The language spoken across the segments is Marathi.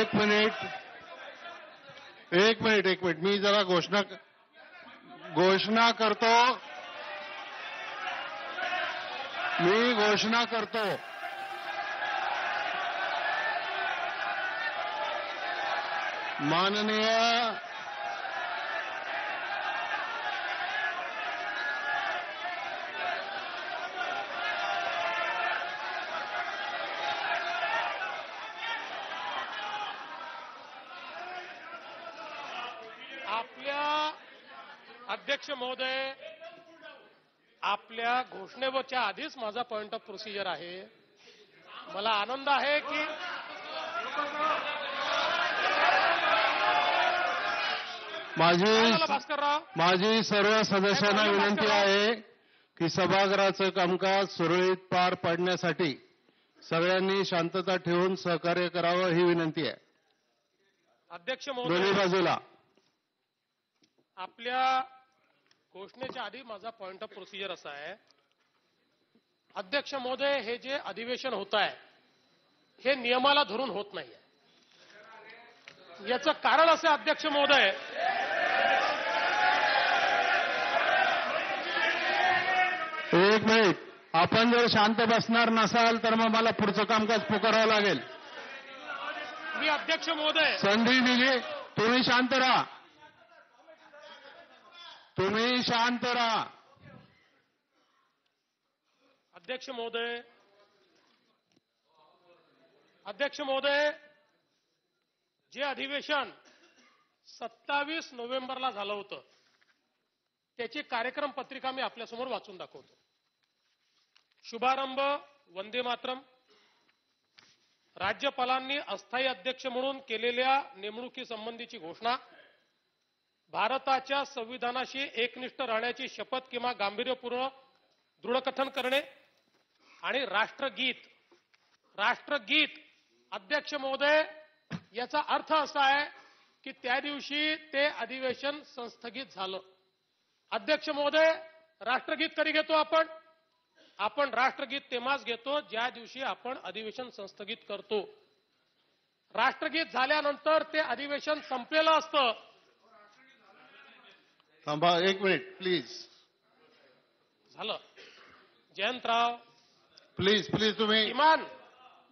एक मिनिट. मी जरा घोषणा करतो. माननीय अध्यक्ष महोदय, आपल्या घोषणेच्या आधीच माझा पॉइंट ऑफ प्रोसिजर आहे. मला आनंद आहे की माझी सर्व सदस्यांना विनंती आहे की सभागृहाचं कामकाज सुरळीत पार पाडण्यासाठी सगळ्यांनी शांतता ठेवून सहकार्य करावं ही विनंती आहे. अध्यक्ष दोन्ही महोदय, बाजूला. आपल्या घोषणेच्या आधी माझा पॉइंट ऑफ प्रोसिजर असा आहे. अध्यक्ष महोदय, हे जे अधिवेशन होत आहे हे नियमाला धरून होत नाही. याचं कारण असं अध्यक्ष महोदय, एक मिनिट. आपण जर शांत बसणार नसाल तर मग मला पुढचं कामकाज पुकारावं लागेल. मी अध्यक्ष महोदय, संधी दिली. तुम्ही शांत राहा. अध्यक्ष महोदय, जे अधिवेशन 27 नोव्हेंबरला झालं होतं त्याची कार्यक्रम पत्रिका मी आपल्यासमोर वाचून दाखवतो. शुभारंभ वंदे मातरम. राज्यपालांनी अस्थायी अध्यक्ष म्हणून केलेल्या नेमणुकीसंबंधीची घोषणा. भारताच्या संविधानाशी एकनिष्ठ राहण्याची शपथ किंवा गांभीर्यपूर्ण दृढकथन करणे आणि राष्ट्रगीत. अध्यक्ष महोदय, याचा अर्थ असा आहे की त्या दिवशी ते अधिवेशन संस्थगित झालं. अध्यक्ष महोदय, राष्ट्रगीत कधी घेतो आपण राष्ट्रगीत तेव्हाच घेतो ज्या दिवशी आपण अधिवेशन संस्थगित करतो. राष्ट्रगीत झाल्यानंतर ते अधिवेशन संपलेलं असतं. थांबा एक मिनिट प्लीज. झालं. जयंतराव, प्लीज तुम्ही. इमान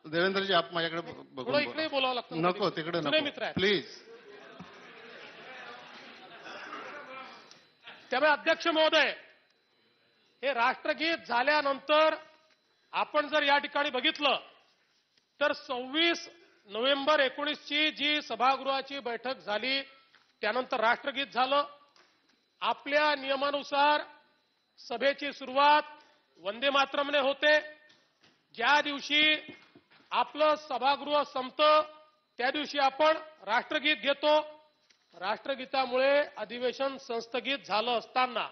देवेंद्रजी, आप माझ्याकडे बघून इकडे बोलावं लागतं. नको, तिकडे नको प्लीज. त्यामुळे अध्यक्ष महोदय, हे राष्ट्रगीत झाल्यानंतर आपण जर या ठिकाणी बघितलं तर 26 नोव्हेंबर 19 जी सभागृहाची बैठक झाली त्यानंतर राष्ट्रगीत झालं. आपल्या नियमानुसार सभेची सुरुवात वंदे मातरमने होते. ज्या दिवशी आपलं सभागृह संपतं त्या दिवशी आपण राष्ट्रगीत घेतो. राष्ट्रगीतामुळे अधिवेशन संस्थगित झालं असताना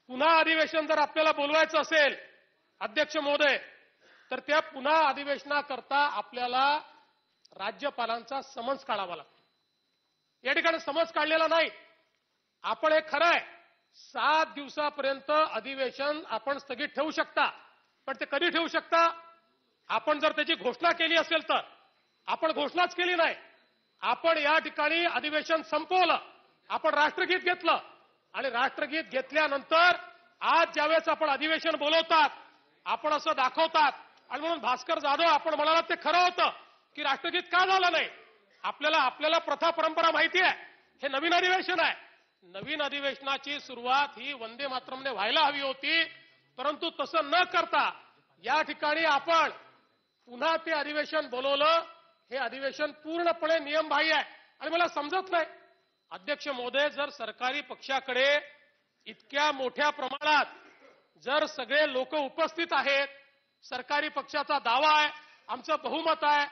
पुन्हा अधिवेशन जर आपल्याला बोलवायचं असेल अध्यक्ष महोदय तर त्या पुन्हा अधिवेशनाकरता आपल्याला राज्यपालांचा समन्स काढावा लागतो. या ठिकाणी समन्स काढलेला नाही. आपण हे खरं आहे 7 दिवसापर्यंत अधिवेशन आपण स्थगित ठेवू शकता. पण ते कधी ठेवू शकता? आपण जर त्याची घोषणा केली असेल तर. आपण घोषणाच केली नाही. आपण या ठिकाणी अधिवेशन संपवलं. आपण राष्ट्रगीत घेतलं आणि राष्ट्रगीत घेतल्यानंतर आज ज्यावेळेस आपण अधिवेशन बोलवतात आपण असं दाखवतात आणि म्हणून भास्कर जाधव आपण म्हणालात ते खरं होतं की राष्ट्रगीत का झालं नाही. आपल्याला प्रथा परंपरा माहिती आहे. हे नवीन अधिवेशन आहे. नवीन अधिवेशनाची सुरुवात ही वंदे मातरमने व्हायला हवी होती. परंतु तसं न करता या ठिकाणी आपण पुन्हा ते अधिवेशन बोलवलं. हे अधिवेशन पूर्णपणे नियमबाह्य आहे आणि मला समजत नाही अध्यक्ष महोदय, जर सरकारी पक्षाकडे इतक्या मोठ्या प्रमाणात जर सगळे लोक उपस्थित आहेत, सरकारी पक्षाचा दावा आहे, आमचं बहुमत आहे,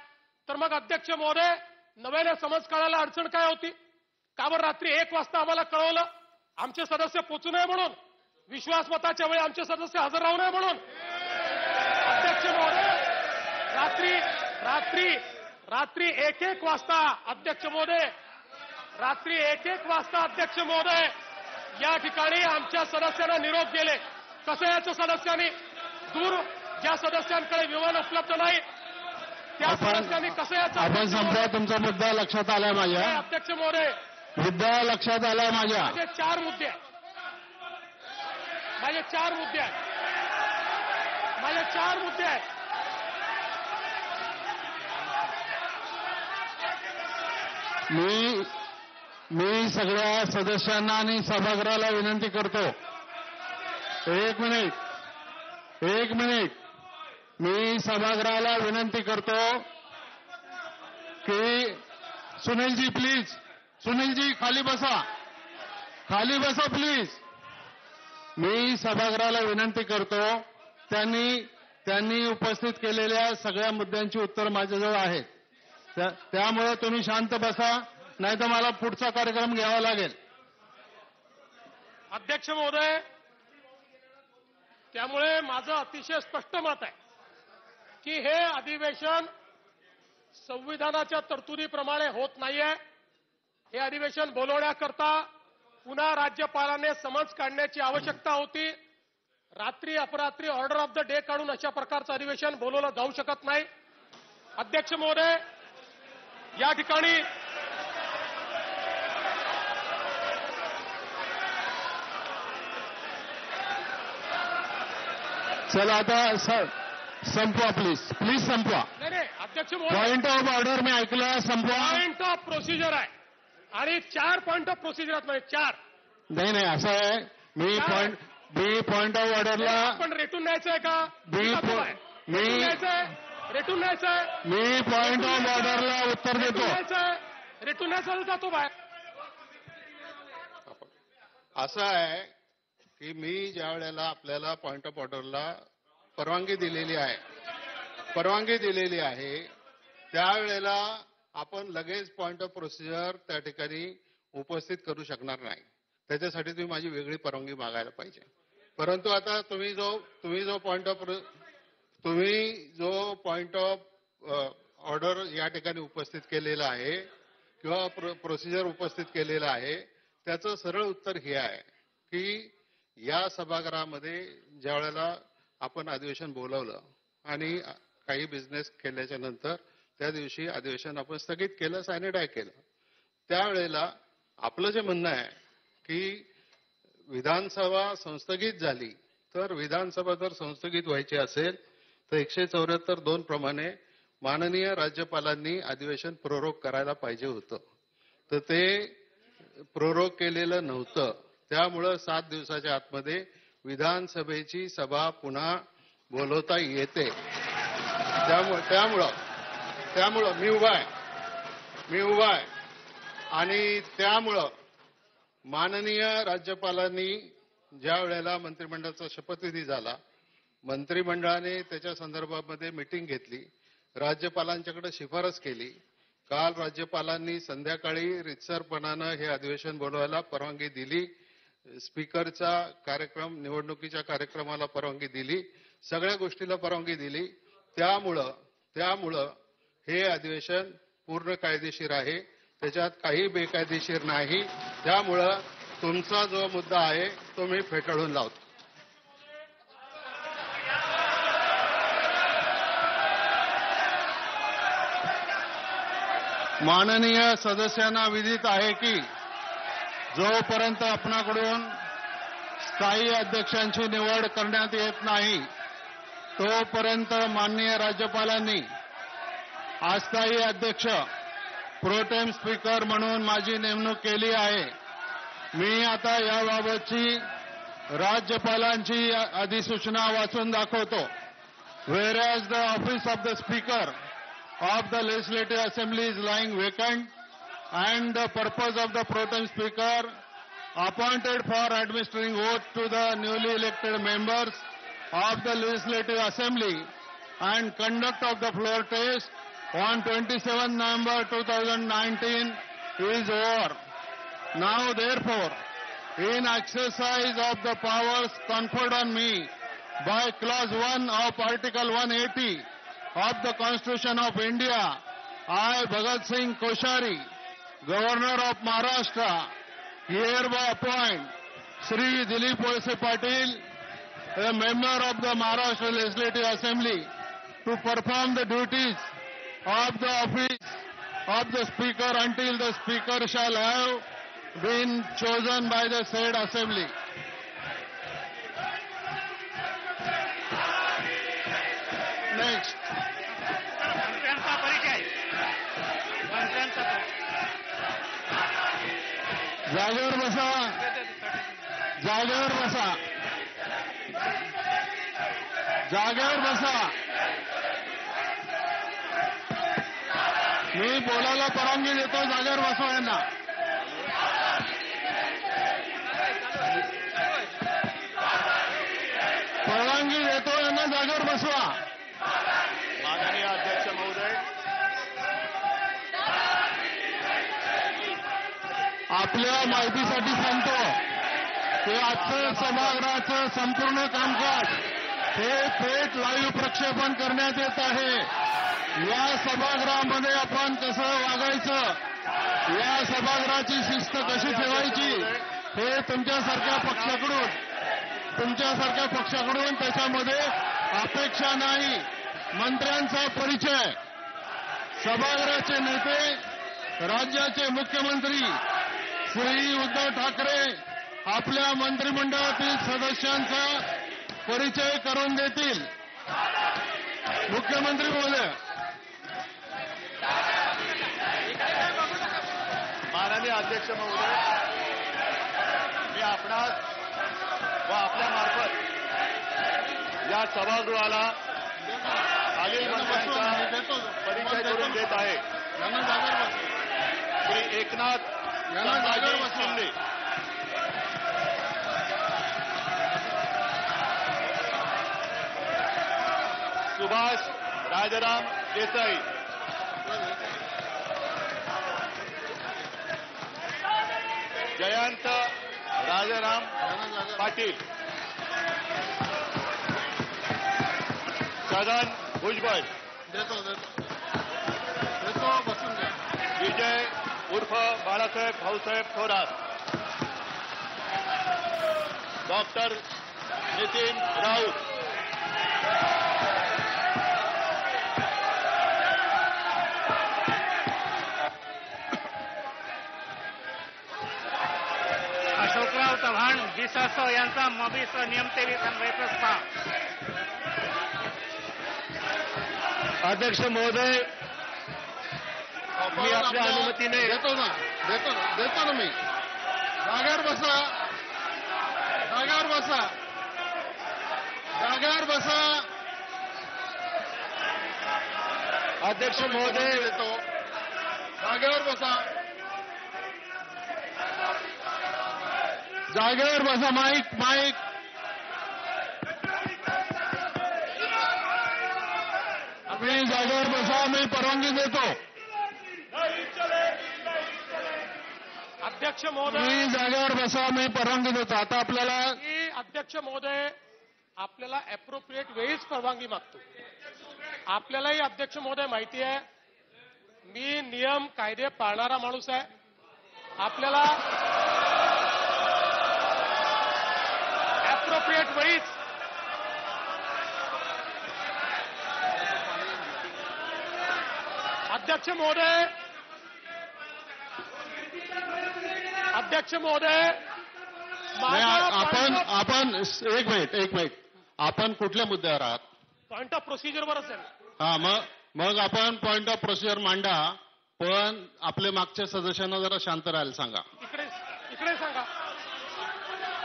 तर मग अध्यक्ष महोदय नव्याने समज काढायला अडचण काय होती? का बरं रात्री 1 वाजता आम्हाला कळवलं? आमचे सदस्य पोचू नये म्हणून, विश्वासमताच्या वेळी आमचे सदस्य हजर राहू नये म्हणून. अध्यक्ष महोदय, रात्री 1 वाजता अध्यक्ष महोदय, रात्री 1 वाजता अध्यक्ष महोदय या ठिकाणी आमच्या सदस्यांना निरोप दिले. कसं याच्या सदस्यांनी दूर ज्या सदस्यांकडे विमान उपलब्ध नाही त्या सदस्यांनी कसं याचा आपण संपवा. तुमचा मुद्दा लक्षात आलाय माझ्या. अध्यक्ष महोदय, मुद्दा लक्षात आलाय माझ्या. माझे 4 मुद्दे आहेत. माझे 4 मुद्दे आहेत. माझे 4 मुद्दे आहेत. मी सगळ्या सदस्यांना आणि सभागृहाला विनंती करतो. एक मिनिट. मी सभागृहाला विनंती करतो की सुनीलजी प्लीज, सुनीलजी खाली बसा प्लीज. मी सभागृहाला विनंती करतो, त्यांनी उपस्थित केलेल्या सगळ्या मुद्द्यांची उत्तर माझ्याजवळ आहेत. त्यामुळे तुम्ही शांत बसा, नाहीतर मला पुढचा कार्यक्रम घ्यावा लागेल. अध्यक्ष महोदय, त्यामुळे माझं अतिशय स्पष्ट मत आहे की हे अधिवेशन संविधानाच्या तरतुदीप्रमाणे होत नाहीये. हे अधिवेशन बोलवण्याकरता पुन्हा राज्यपालाने समन्स काढण्याची आवश्यकता होती. रात्री अपरात्री ऑर्डर ऑफ द डे काढून अशा प्रकारचं अधिवेशन बोलवलं जाऊ शकत नाही. अध्यक्ष महोदय, या ठिकाणी चला आता संपवा प्लीज संपवा. नाही अध्यक्ष महोदय, पॉइंट ऑफ ऑर्डर मी ऐकलं. संपवा. पॉइंट ऑफ प्रोसिजर आहे आणि 4 पॉइंट ऑफ प्रोसिजर आहेत. म्हणजे 4 नाही असं आहे. मी पॉइंट ऑफ ऑर्डरला आपण रेटून न्यायचंय का? रेटून न्यायचंय. मी पॉइंट ऑफ ऑर्डरला उत्तर देतो. रेटून न्यायचा जातो बाहेर. असं आहे की मी ज्या वेळेला आपल्याला पॉइंट ऑफ ऑर्डरला परवानगी दिलेली आहे त्यावेळेला आपण लगेच पॉइंट ऑफ प्रोसिजर त्या ठिकाणी उपस्थित करू शकणार नाही. त्याच्यासाठी तुम्ही माझी वेगळी परवानगी मागायला पाहिजे. परंतु आता तुम्ही जो पॉइंट ऑफ ऑर्डर या ठिकाणी उपस्थित केलेला आहे किंवा प्रोसिजर उपस्थित केलेला आहे त्याचं सरळ उत्तर हे आहे की या सभागृहामध्ये ज्या वेळेला आपण अधिवेशन बोलवलं आणि काही बिझनेस केल्याच्या नंतर त्या दिवशी अधिवेशन आपण स्थगित केलं, सॅनिटाय केलं. त्यावेळेला आपलं जे म्हणणं आहे की विधानसभा संस्थगित झाली तर विधानसभा जर संस्थगित व्हायची असेल तर 174(2) प्रमाणे माननीय राज्यपालांनी अधिवेशन प्रोरोग करायला पाहिजे होतं. तर ते प्रोरोग केलेलं नव्हतं. त्यामुळं 7 दिवसाच्या आतमध्ये विधानसभेची सभा पुन्हा बोलवता येते. त्यामुळं मी उभा आहे आणि त्यामुळं माननीय राज्यपालांनी ज्या वेळेला मंत्रिमंडळाचा शपथविधी झाला, मंत्रिमंडळाने त्याच्या संदर्भामध्ये मीटिंग घेतली, राज्यपालांच्याकडे शिफारस केली. काल राज्यपालांनी संध्याकाळी रितसरपणानं हे अधिवेशन बोलवायला परवानगी दिली. स्पीकरचा कार्यक्रम, निवडणुकीच्या कार्यक्रमाला परवानगी दिली, सगळ्या गोष्टीला परवानगी दिली. त्यामुळं हे अधिवेशन पूर्ण कायदेशीर आहे, त्याच्यात काही बेकायदेशीर नाही. त्यामुळं तुमचा जो मुद्दा आहे तो मी फेटाळून लावतो. माननीय सदस्यांना विदित आहे की जोपर्यंत आपणाकडून स्थायी अध्यक्षांची निवड करण्यात येत नाही तोपर्यंत माननीय राज्यपालांनी अस्थायी अध्यक्ष प्रोटेम स्पीकर म्हणून माझी नेमणूक केली आहे. मी आता याबाबतची राज्यपालांची अधिसूचना वाचून दाखवतो. Whereas the office of the Speaker of the Legislative Assembly is lying vacant and the purpose of the pro tem Speaker appointed for administering oath to the newly elected members of the Legislative Assembly and conduct of the floor test on 27 November 2019 is over. Now therefore, in exercise of the powers conferred on me by Clause 1 of Article 180 of the Constitution of India, I, Bhagat Singh Koshari, Governor of Maharashtra, hereby appoint Shri Dilip Walse Patil, a member of the Maharashtra Legislative Assembly, to perform the duties of the office of the speaker until the speaker shall have been chosen by the said assembly. Next. मंत्र्यांचा परिचय. जागेवर बसा. जागेवर बसा. जागेवर बसा. मी बोलायला परवानगी देतो. जागेवर बसवा यांना. परवानगी देतो यांना. जागेवर बसवा. माननीय अध्यक्ष महोदय, आपल्या माहितीसाठी सांगतो की आजचं सभागृहाचं संपूर्ण कामकाज हे थेट लाईव्ह प्रक्षेपण करण्यात येत आहे. या सभागृहामध्ये आपण कसं वागायचं, या सभागृहाची शिस्त कशी ठेवायची, हे तुमच्यासारख्या पक्षाकडून त्याच्यामध्ये अपेक्षा नाही. मंत्र्यांचा परिचय. सभागृहाचे नेते, राज्याचे मुख्यमंत्री श्री उद्धव ठाकरे आपल्या मंत्रिमंडळातील सदस्यांचा परिचय करून देतील. मुख्यमंत्री महोदय. माननीय अध्यक्ष महोदय, मी आपणास व आपल्या मार्फत या सभागृहाला खालील मंत्र्यांचा परिचय करून देत आहे. श्री एकनाथ संभाजी शिंदे, सुभाष राजाराम देसाई, जयंत राजाराम पाटील, छगन भुजबळ, विजय उर्फ बाळासाहेब भाऊसाहेब थोरात, डॉक्टर नितीन राऊत, अशोकराव चव्हाण विसस यांचा मबिस नियम 23 अन्वये प्रस्ताव. अध्यक्ष महोदय, मी आपल्या अनुमतीने देतो ना मी. जागेवर बसा. जागेवर बसा. जागेवर बसा. अध्यक्ष महोदय, देतो. जागेवर बसा. जागेवर बसा. माईक. मी जागेवर बसा. मी परवानगी देतो. अध्यक्ष महोदय, मी जागेवर बसा. मी परवानगी देतो. आता आपल्याला अध्यक्ष महोदय, आपल्याला अप्रोप्रिएट वेळीच परवानगी मागतो. आपल्यालाही अध्यक्ष महोदय माहिती आहे, मी नियम कायदे पाळणारा माणूस आहे. आपल्याला अप्रोप्रिएट वेळीच अध्यक्ष महोदय आपण एक मिनिट. आपण कुठल्या मुद्द्यावर आहात? पॉइंट ऑफ प्रोसिजरवरच आहे. हा, मग आपण पॉइंट ऑफ प्रोसिजर मांडा, पण आपल्या मागच्या सदस्यांना जरा शांत राहायला सांगा. इकडे सांगा.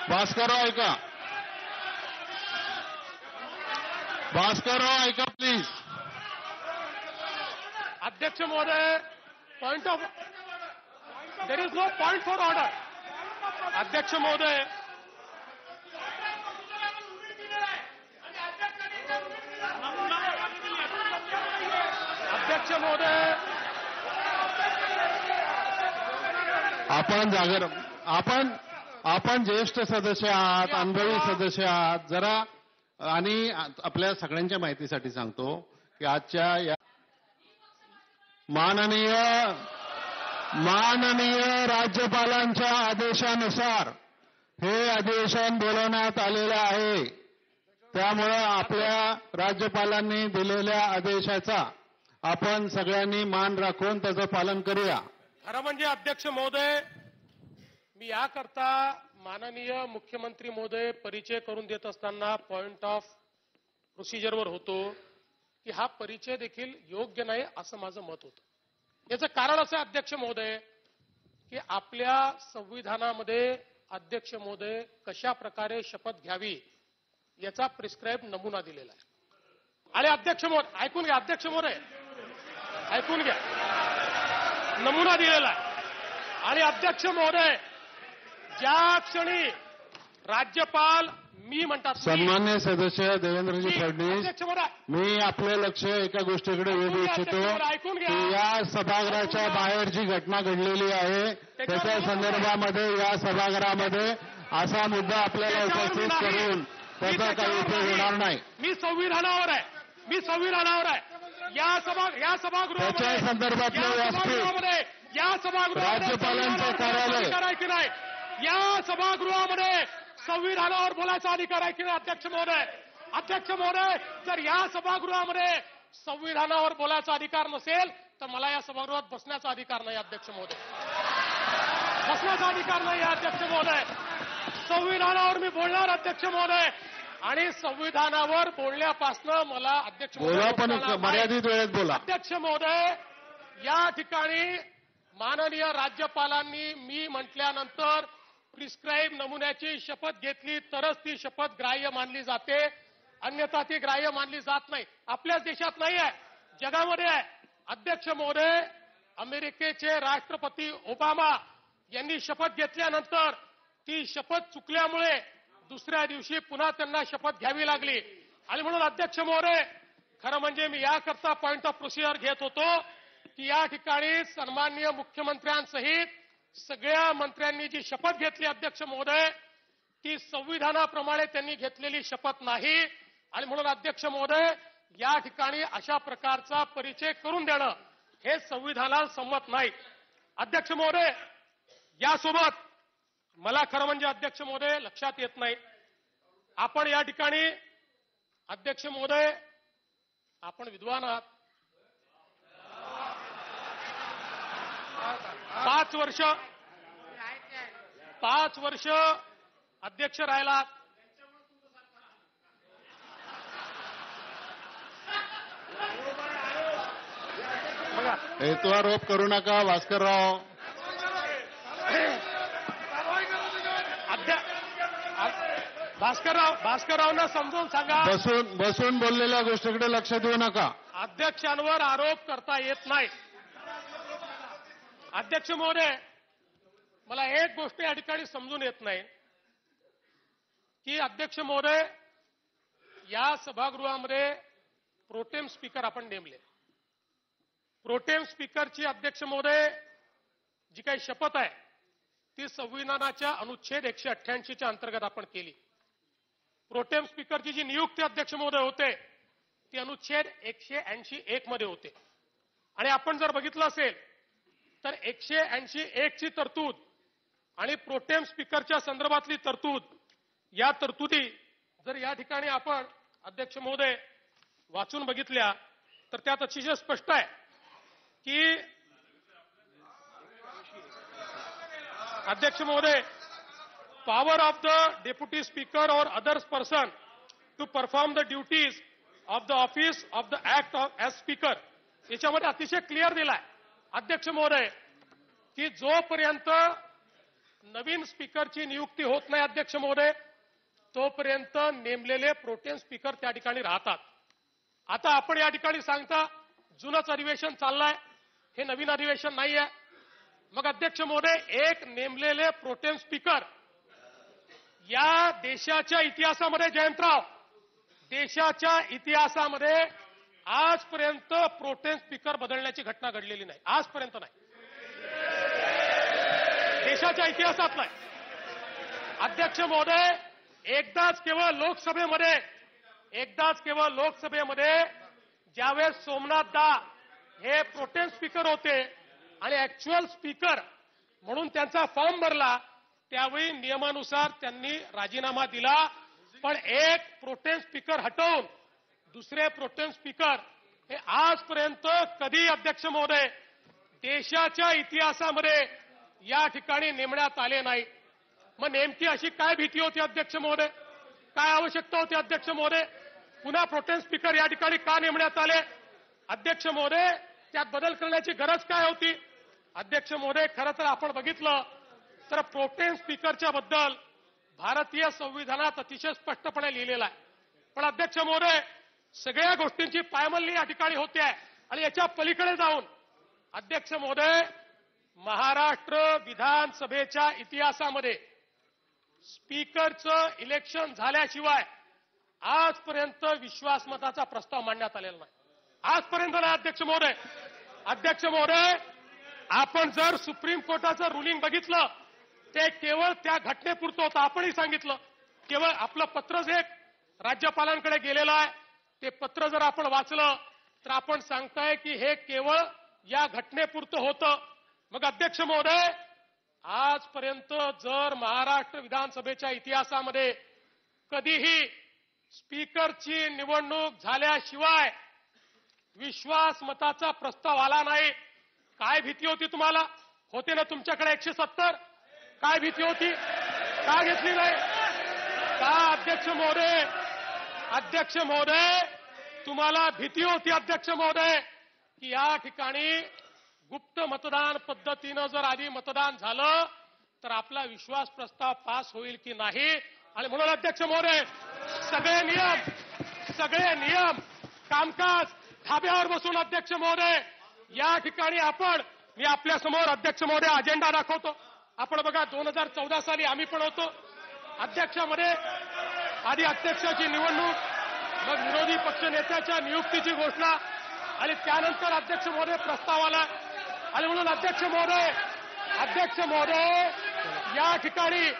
भास्करराव ऐका. भास्करराव ऐका प्लीज. अध्यक्ष महोदय, point of there is no point for order. अध्यक्ष महोदय, आपण ज्येष्ठ सदस्य आहात, अनुभवी सदस्य आहात. जरा आणि आपल्या सगळ्यांच्या माहितीसाठी सांगतो की आजच्या या माननीय राज्यपालांच्या आदेशानुसार हे अधिवेशन बोलवण्यात आलेलं आहे. त्यामुळे आपल्या राज्यपालांनी दिलेल्या आदेशाचा आपण सगळ्यांनी मान राखून त्याचं पालन करूया. खरं म्हणजे अध्यक्ष महोदय, मी याकरता माननीय मुख्यमंत्री महोदय परिचय करून देत असताना पॉइंट ऑफ प्रोसिजरवर होतो की हा परिचय देखील योग्य नाही असं माझं मत होतं. याचं कारण असं आहे अध्यक्ष महोदय की आपल्या संविधानामध्ये अध्यक्ष महोदय कशा प्रकारे शपथ घ्यावी याचा प्रिस्क्राईब नमुना दिलेला आहे. आणि अध्यक्ष महोदय ऐकून घ्या, अध्यक्ष महोदय ऐकून घ्या, नमुना दिलेला आहे. आणि अध्यक्ष महोदय, ज्या क्षणी राज्यपाल मी म्हणतात सन्मान्य सदस्य देवेंद्रजी फडणवीस, अध्यक्ष महोदय मी आपलं लक्ष एका गोष्टीकडे वेधू इच्छितो ऐकून घ्या. की या सभागृहाच्या बाहेर जी घटना घडलेली आहे त्याच्या संदर्भामध्ये या सभागृहामध्ये असा मुद्दा आपल्याला उपस्थित करून त्याचा काही उपयोग होणार नाही. मी संविधानावर आहे, मी संविधानावर आहे. या सभागृहामध्ये त्याच्या संदर्भातलं व्यासपीठ या सभागृहामध्ये राज्यपालांचं कार्यालय अधिकार आहे की नाही? या सभागृहामध्ये संविधानावर बोलायचा अधिकार आहे की नाही? अध्यक्ष महोदय, अध्यक्ष महोदय, जर या सभागृहामध्ये संविधानावर बोलायचा अधिकार नसेल तर मला या सभागृहात बसण्याचा अधिकार नाही. अध्यक्ष महोदय, बसण्याचा अधिकार नाही अध्यक्ष महोदय. संविधानावर मी बोलणार अध्यक्ष महोदय, आणि संविधानावर बोलण्यापासून मला अध्यक्ष बोला पण मर्यादित वेळेत बोला. अध्यक्ष महोदय, या ठिकाणी माननीय राज्यपालांनी मी म्हटल्यानंतर प्रिस्क्राईब नमुन्याची शपथ घेतली तरच ती शपथ ग्राह्य मानली जाते, अन्यथा ती ग्राह्य मानली जात नाही. आपल्याच देशात नाही आहे, जगामध्ये आहे. अध्यक्ष महोदय, अमेरिकेचे राष्ट्रपती ओबामा यांनी शपथ घेतल्यानंतर ती शपथ चुकल्यामुळे दुसऱ्या दिवशी पुन्हा त्यांना शपथ घ्यावी लागली. आणि म्हणून अध्यक्ष महोदय, खरं म्हणजे मी याकरता पॉइंट ऑफ प्रोसिजर घेत होतो की या ठिकाणी सन्माननीय मुख्यमंत्र्यांसहित सगळ्या मंत्र्यांनी जी शपथ घेतली अध्यक्ष महोदय, ती संविधानाप्रमाणे त्यांनी घेतलेली शपथ नाही. आणि म्हणून अध्यक्ष महोदय, या ठिकाणी अशा प्रकारचा परिचय करून देणं हे संविधानाला संमत नाही. अध्यक्ष महोदय, यासोबत मला खरं म्हणजे अध्यक्ष महोदय लक्षात येत नाही, आपण या ठिकाणी अध्यक्ष महोदय आपण विद्वान आहात, 5 वर्ष अध्यक्ष राहिलात. बघा, हेतुआरोप करू नका भास्करराव. भास्कररावना समजून सांगा, बसून बोललेल्या गोष्टीकडे लक्ष देऊ नका. अध्यक्षांवर आरोप करता येत नाही. अध्यक्ष महोदय, मला एक गोष्ट या ठिकाणी समजून येत नाही की अध्यक्ष महोदय, या सभागृहामध्ये प्रोटेम स्पीकर आपण नेमले. प्रोटेम स्पीकरची अध्यक्ष महोदय जी काही शपथ आहे ती संविधानाच्या अनुच्छेद 188च्या अंतर्गत आपण केली. प्रोटेम स्पीकरची जी नियुक्ती अध्यक्ष महोदय होते ती अनुच्छेद 181 मध्ये होते. आणि आपण जर बघितलं असेल तर 181 ची तरतूद आणि प्रोटेम स्पीकरच्या संदर्भातली तरतूद, या तरतुदी जर या ठिकाणी आपण अध्यक्ष महोदय वाचून बघितल्या तर त्यात अतिशय स्पष्ट आहे की अध्यक्ष महोदय, power of the deputy speaker or others person to perform the duties of the office of the act of as speaker, याच्यामध्ये अतिशय क्लिअर दिलाय अध्यक्ष महोदय की जोपर्यंत नवीन स्पीकरची नियुक्ती होत नाही अध्यक्ष महोदय तोपर्यंत नेमलेले प्रोटेम स्पीकर त्या ठिकाणी राहतात. आता आपण या ठिकाणी सांगता जुनंच अधिवेशन चाललंय, हे नवीन अधिवेशन नाही आहे. मग अध्यक्ष महोदय, एक नेमलेले प्रोटेम स्पीकर, या देशाच्या इतिहासामध्ये जयंतराव, देशाच्या इतिहासामध्ये आजपर्यंत प्रोटेम स्पीकर बदलण्याची घटना घडलेली नाही, आजपर्यंत नाही, देशाच्या इतिहासात नाही. अध्यक्ष महोदय, एकदाच केवळ लोकसभेमध्ये ज्यावेळेस सोमनाथ दा हे प्रोटेम स्पीकर होते आणि ऍक्च्युअल स्पीकर म्हणून त्यांचा फॉर्म भरला त्यावेळी नियमानुसार त्यांनी राजीनामा दिला. पण एक प्रोटेम स्पीकर हटवून दुसरे प्रोटेम स्पीकर हे आजपर्यंत कधी अध्यक्ष महोदय देशाच्या इतिहासामध्ये या ठिकाणी नेमण्यात आले नाही. मग नेमकी अशी काय भीती होती अध्यक्ष महोदय, काय आवश्यकता होती अध्यक्ष महोदय, पुन्हा प्रोटेम स्पीकर या ठिकाणी का नेमण्यात आले अध्यक्ष महोदय, त्यात बदल करण्याची गरज काय होती अध्यक्ष महोदय. खरं तर आपण बघितलं तर प्रोटेम स्पीकरच्या बद्दल भारतीय संविधानात अतिशय स्पष्टपणे लिहिलेलं आहे. पण अध्यक्ष महोदय सगळ्या गोष्टींची पायमल्ली या ठिकाणी होते आहे आणि याच्या पलीकडे जाऊन अध्यक्ष महोदय महाराष्ट्र विधानसभेच्या इतिहासामध्ये स्पीकरचं इलेक्शन झाल्याशिवाय आजपर्यंत विश्वासमताचा प्रस्ताव मांडण्यात आलेला नाही. आजपर्यंत नाही अध्यक्ष महोदय. अध्यक्ष महोदय आपण जर सुप्रीम कोर्टाचं रुलिंग बघितलं ते केवळ त्या घटनेपुरतं होतं. आपणही सांगितलं केवळ आपलं पत्र जे राज्यपालांकडे गेलेलं आहे ते पत्र जर आपण वाचलं तर आपण सांगताय की हे केवळ या घटनेपुरतं होतं. मग अध्यक्ष महोदय आजपर्यंत जर महाराष्ट्र विधानसभेच्या इतिहासामध्ये कधीही स्पीकरची निवडणूक झाल्याशिवाय विश्वासमताचा प्रस्ताव आला नाही. काय भीती होती तुम्हाला, होते ना तुमच्याकडे 170, काय भीती होती, का घेतली नाही का अध्यक्ष महोदय. अध्यक्ष महोदय तुम्हाला भीती होती अध्यक्ष महोदय की या ठिकाणी गुप्त मतदान पद्धतीनं जर आधी मतदान झालं तर आपला विश्वास प्रस्ताव पास होईल की नाही. आणि म्हणून अध्यक्ष महोदय सगळे नियम कामकाज धाब्यावर बसून अध्यक्ष महोदय या ठिकाणी मी आपल्या समोर अध्यक्ष महोदय अजेंडा दाखवतो. आपण बघा 2014 साली आम्ही पण होतो अध्यक्षामध्ये, आधी अध्यक्षाची निवडणूक, मग विरोधी पक्ष नेत्याच्या नियुक्तीची घोषणा आणि त्यानंतर अध्यक्ष महोदय प्रस्ताव आला. आणि म्हणून अध्यक्ष महोदय या ठिकाणी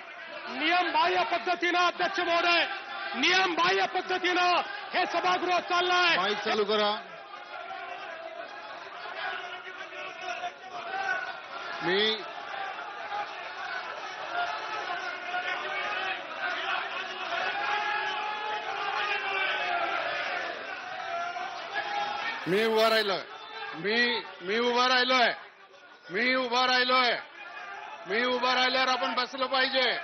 नियमबाह्य पद्धतीनं अध्यक्ष महोदय नियमबाह्य पद्धतीनं हे सभागृह चाललंय. माईक चालू करा. मी उभा राहिलोय. मी उभा राहिल्यावर आपण बसलो पाहिजे.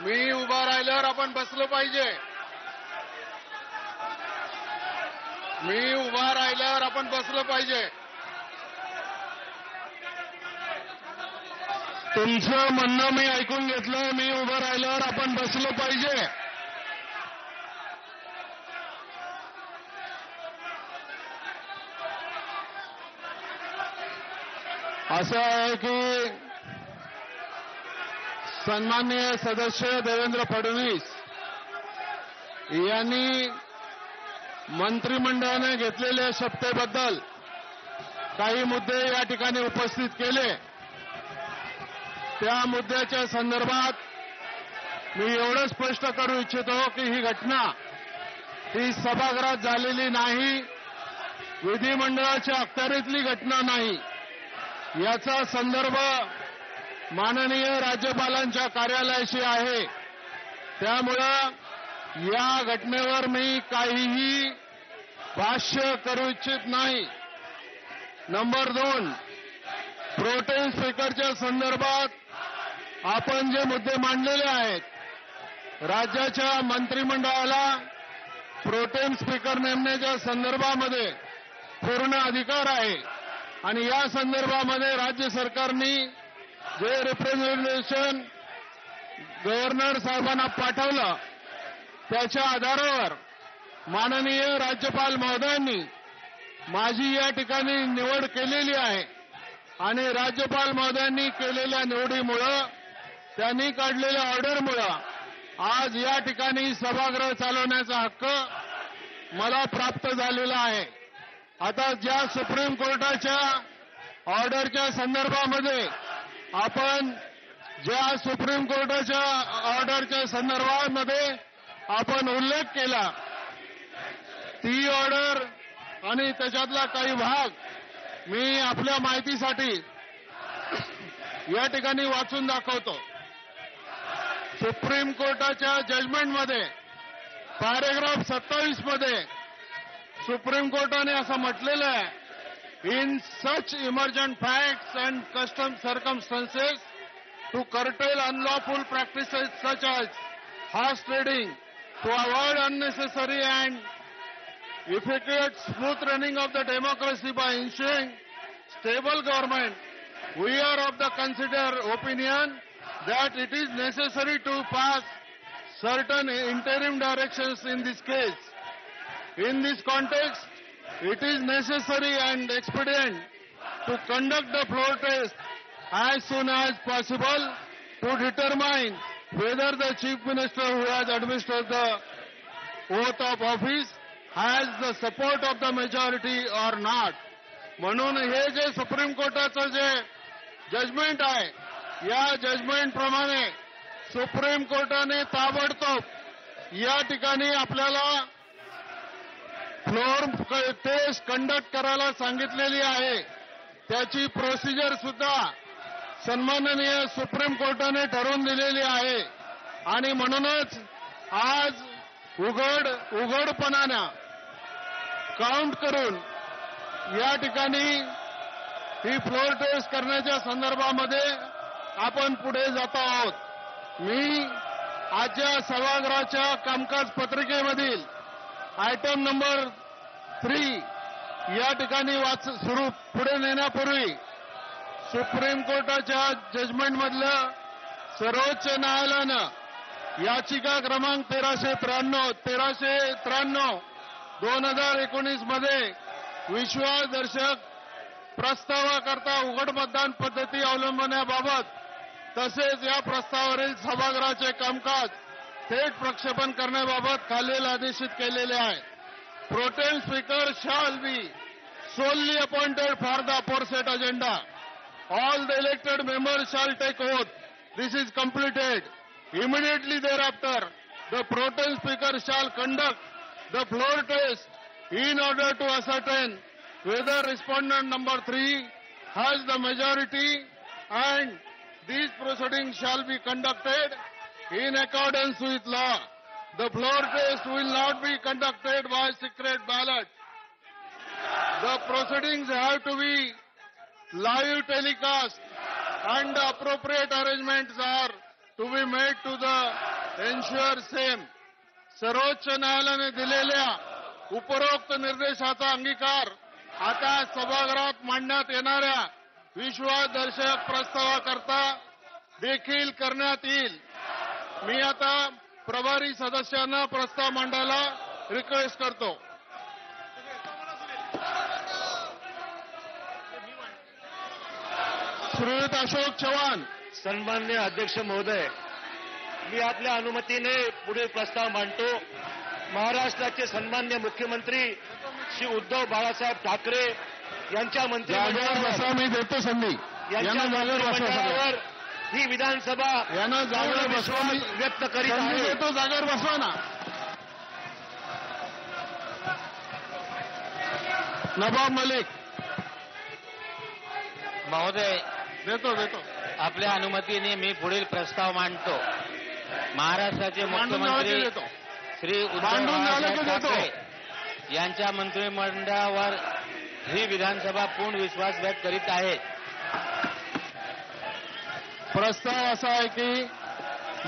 मी उभा राहिल्यावर आपण बसलो पाहिजे. मी उभा राहिल्यावर आपण बसलो पाहिजे. तुमचं म्हणणं मी ऐकून घेतलं. मी उभं राहिल्यावर आपण बसलो पाहिजे. असं आहे की सन्माननीय सदस्य देवेंद्र फडणवीस यांनी मंत्रिमंडळाने घेतलेल्या शपथेबद्दल काही मुद्दे या ठिकाणी उपस्थित केले. त्या मुद्द्याच्या संदर्भात मी एवढं स्पष्ट करू इच्छितो की ही घटना ही सभागृहात झालेली नाही, विधिमंडळाच्या अखत्यारीतली घटना नाही. याचा संदर्भ माननीय राज्यपालांच्या कार्यालयाशी आहे. त्यामुळं या घटनेवर मी काहीही भाष्य करू इच्छित नाही. नंबर 2, प्रोटेम स्पीकरच्या संदर्भात आपण जे मुद्दे मांडलेले आहेत, राज्याच्या मंत्रिमंडळाला प्रोटेम स्पीकर नेमण्याच्या संदर्भामध्ये पूर्ण अधिकार आहे आणि या संदर्भामध्ये राज्य सरकारने जे रिप्रेझेंटेशन गव्हर्नर साहेबांना पाठवलं त्याच्या आधारावर माननीय राज्यपाल महोदयांनी माझी या ठिकाणी निवड केलेली आहे आणि राज्यपाल महोदयांनी केलेल्या निवडीमुळं, त्यांनी काढलेल्या ऑर्डरमुळं आज या ठिकाणी सभागृह चालवण्याचा हक्क मला प्राप्त झालेला आहे. आता ज्या सुप्रीम कोर्टाच्या ऑर्डरच्या संदर्भामध्ये आपण उल्लेख केला, ती ऑर्डर आणि त्याच्यातला काही भाग मी आपल्या माहितीसाठी या ठिकाणी वाचून दाखवतो. सुप्रीम कोर्टाच्या जजमेंटमध्ये पॅरेग्राफ 27 मध्ये सुप्रीम कोर्टाने असं म्हटलेलं आहे, in such emergent facts and custom circumstances to curtail unlawful practices such as horse trading, to avoid unnecessary and effectuate smooth running of the democracy by ensuring stable government, we are of the considered opinion that it is necessary to pass certain interim directions in this case. In this context, it is necessary and expedient to conduct the floor test as soon as possible to determine whether the Chief Minister who has administered the oath of office has the support of the majority or not. म्हणून हे जे सुप्रीम कोर्टाचं जे जजमेंट आहे, या जजमेंट प्रमाणे सुप्रीम कोर्टाने ताबडतोब या ठिकाणी आपल्याला फ्लोर टेस्ट कंडक्ट करायला सांगितलेली आहे. त्याची प्रोसिजर सुद्धा सन्माननीय सुप्रीम कोर्टाने ठरवून दिलेली आहे आणि म्हणूनच आज उघडपणानं काउंट करून या ठिकाणी ही फ्लोर टेस्ट करण्याच्या संदर्भामध्ये आपण पुढे जात आहोत. मी आजच्या सभागृहाच्या कामकाज पत्रिकेमधील आयटम नंबर 3 या ठिकाणी पुढे नेण्यापूर्वी सुप्रीम कोर्टाच्या जजमेंटमधलं सर्वोच्च न्यायालयानं याचिका क्रमांक 1393 2019 मध्ये विश्वासदर्शक प्रस्तावाकरता उघड मतदान पद्धती अवलंबण्याबाबत तसेच या प्रस्तावावरील सभागृहाचे कामकाज थेट प्रक्षेपण करण्याबाबत खालील आदेशित केलेले आहे. Pro tem speaker shall be solely appointed for the aforesaid agenda. All the elected members shall take oath. This is completed. Immediately thereafter, the pro tem speaker shall conduct the floor test in order to ascertain whether respondent number 3 has the majority, and these proceedings shall be conducted in accordance with law. The floor test will not be conducted by secret ballot. The proceedings have to be live telecast and the appropriate arrangements are to be made to the ensure same. सर्वोच्च न्यायालयाने दिलेल्या उपरोक्त निर्देशाचा अंगीकार आता सभागृहात मांडण्यात येणाऱ्या विश्वासदर्शक प्रस्तावाकरता देखील करण्यात येईल. मी आता प्रभारी सदस्यांना प्रस्ताव मांडायला रिक्वेस्ट करतो. श्रीयुत अशोक चव्हाण. सन्मान्य अध्यक्ष महोदय, मी आपल्या अनुमतीने पुढील प्रस्ताव मांडतो. महाराष्ट्राचे सन्मान्य मुख्यमंत्री श्री उद्धव बाळासाहेब ठाकरे यांच्या मंत्रिमंडळावर मी देतो संधी मंत्रिमंडळावर ही विधानसभा यांना जागेवर बसवा व्यक्त करीत आहे. देतो, जागेवर बसवा ना. नवाब मलिक. महोदय, देतो आपल्या अनुमतीने मी पुढील प्रस्ताव मांडतो. महाराष्ट्राचे मांडून झालं की मुख्यमंत्री देतो. श्री उद्धव मांडून झालं की बाळासाहेब देतो. ठाकरे यांच्या मंत्रिमंडळावर ही विधानसभा पूर्ण विश्वास व्यक्त करीत आहे. प्रस्ताव असा आहे की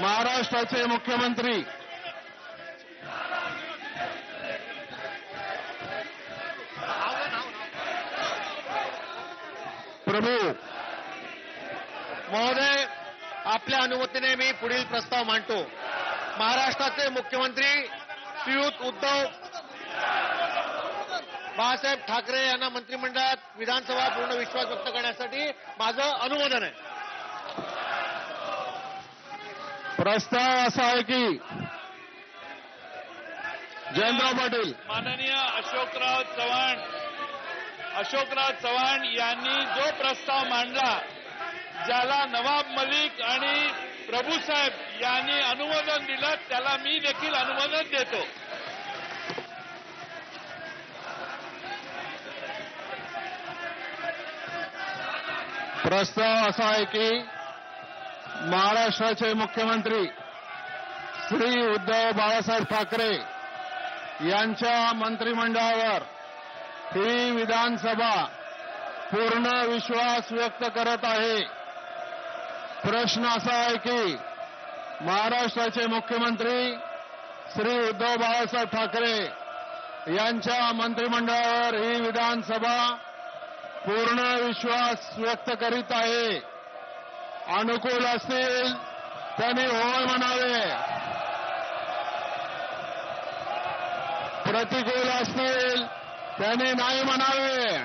महाराष्ट्राचे मुख्यमंत्री प्रभू. महोदय, आपल्या अनुमतीने मी पुढील प्रस्ताव मांडतो. महाराष्ट्राचे मुख्यमंत्री श्रीयुत उद्धव बाळासाहेब ठाकरे यांना मंत्रिमंडळात विधानसभा पूर्ण विश्वास व्यक्त करण्यासाठी माझं अनुमोदन आहे. प्रस्ताव असा आहे की जयंतराव पाटील. माननीय अशोकराव चव्हाण यांनी जो प्रस्ताव मांडला, ज्याला नवाब मलिक आणि प्रभूसाहेब यांनी अनुमोदन दिलं, त्याला मी देखील अनुमोदन देतो. प्रस्ताव असा आहे की महाराष्ट्राचे मुख्यमंत्री श्री उद्धव बाळासाहेब ठाकरे यांच्या मंत्रिमंडळावर ही विधानसभा पूर्ण विश्वास व्यक्त करत आहे. प्रश्न असा आहे की महाराष्ट्राचे मुख्यमंत्री श्री उद्धव बाळासाहेब ठाकरे यांच्या मंत्रिमंडळावर ही विधानसभा पूर्ण विश्वास व्यक्त करीत आहे. अनुकूल असतील त्यांनी होय म्हणावे, प्रतिकूल असतील त्यांनी नाही म्हणावे.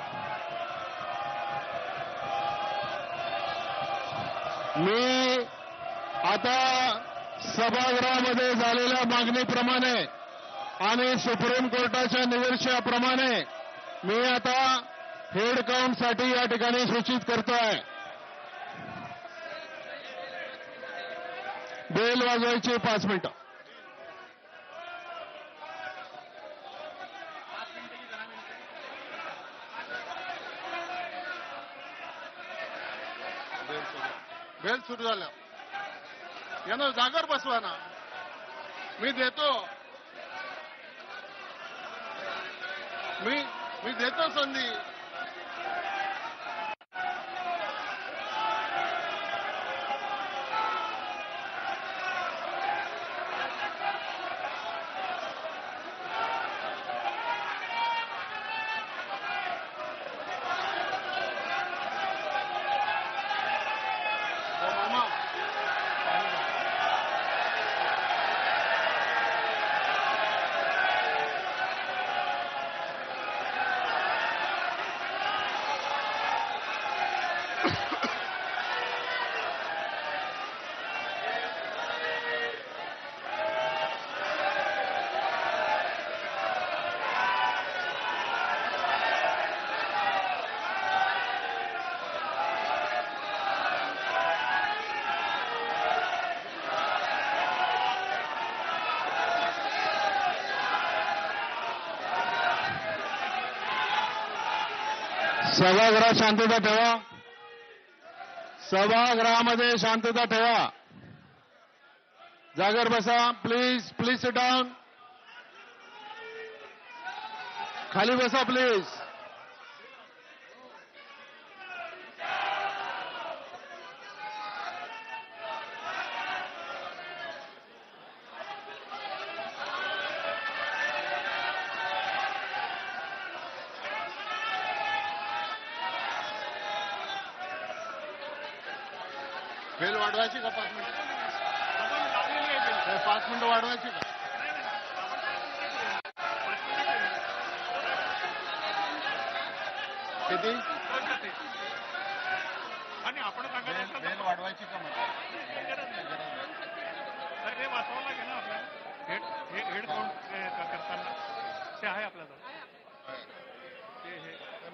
मी आता सभागृहामध्ये झालेल्या मागणीप्रमाणे आणि सुप्रीम कोर्टाच्या निर्देशाप्रमाणे मी आता हेड काउंटसाठी या ठिकाणी सूचित करतोय. बेल वाजवायची 5 मिनिटं. बेल सुरू झालं. यांना जागर बसवा ना. मी देतो संधी. सभागृहात शांतता ठेवा. सभागृहामध्ये शांतता ठेवा. जागर बसा. Please sit down. खाली बसा प्लीज. बेल वाढवायची का 5 मिनिटं? 5 मिनिटं वाढवायची का? किती? आणि आपण सांगायचं बेल वाढवायची का मला? हे वाचवावं लागेल ना आपल्याला. हेड काउंट करताना ते आहे आपल्याजवळ.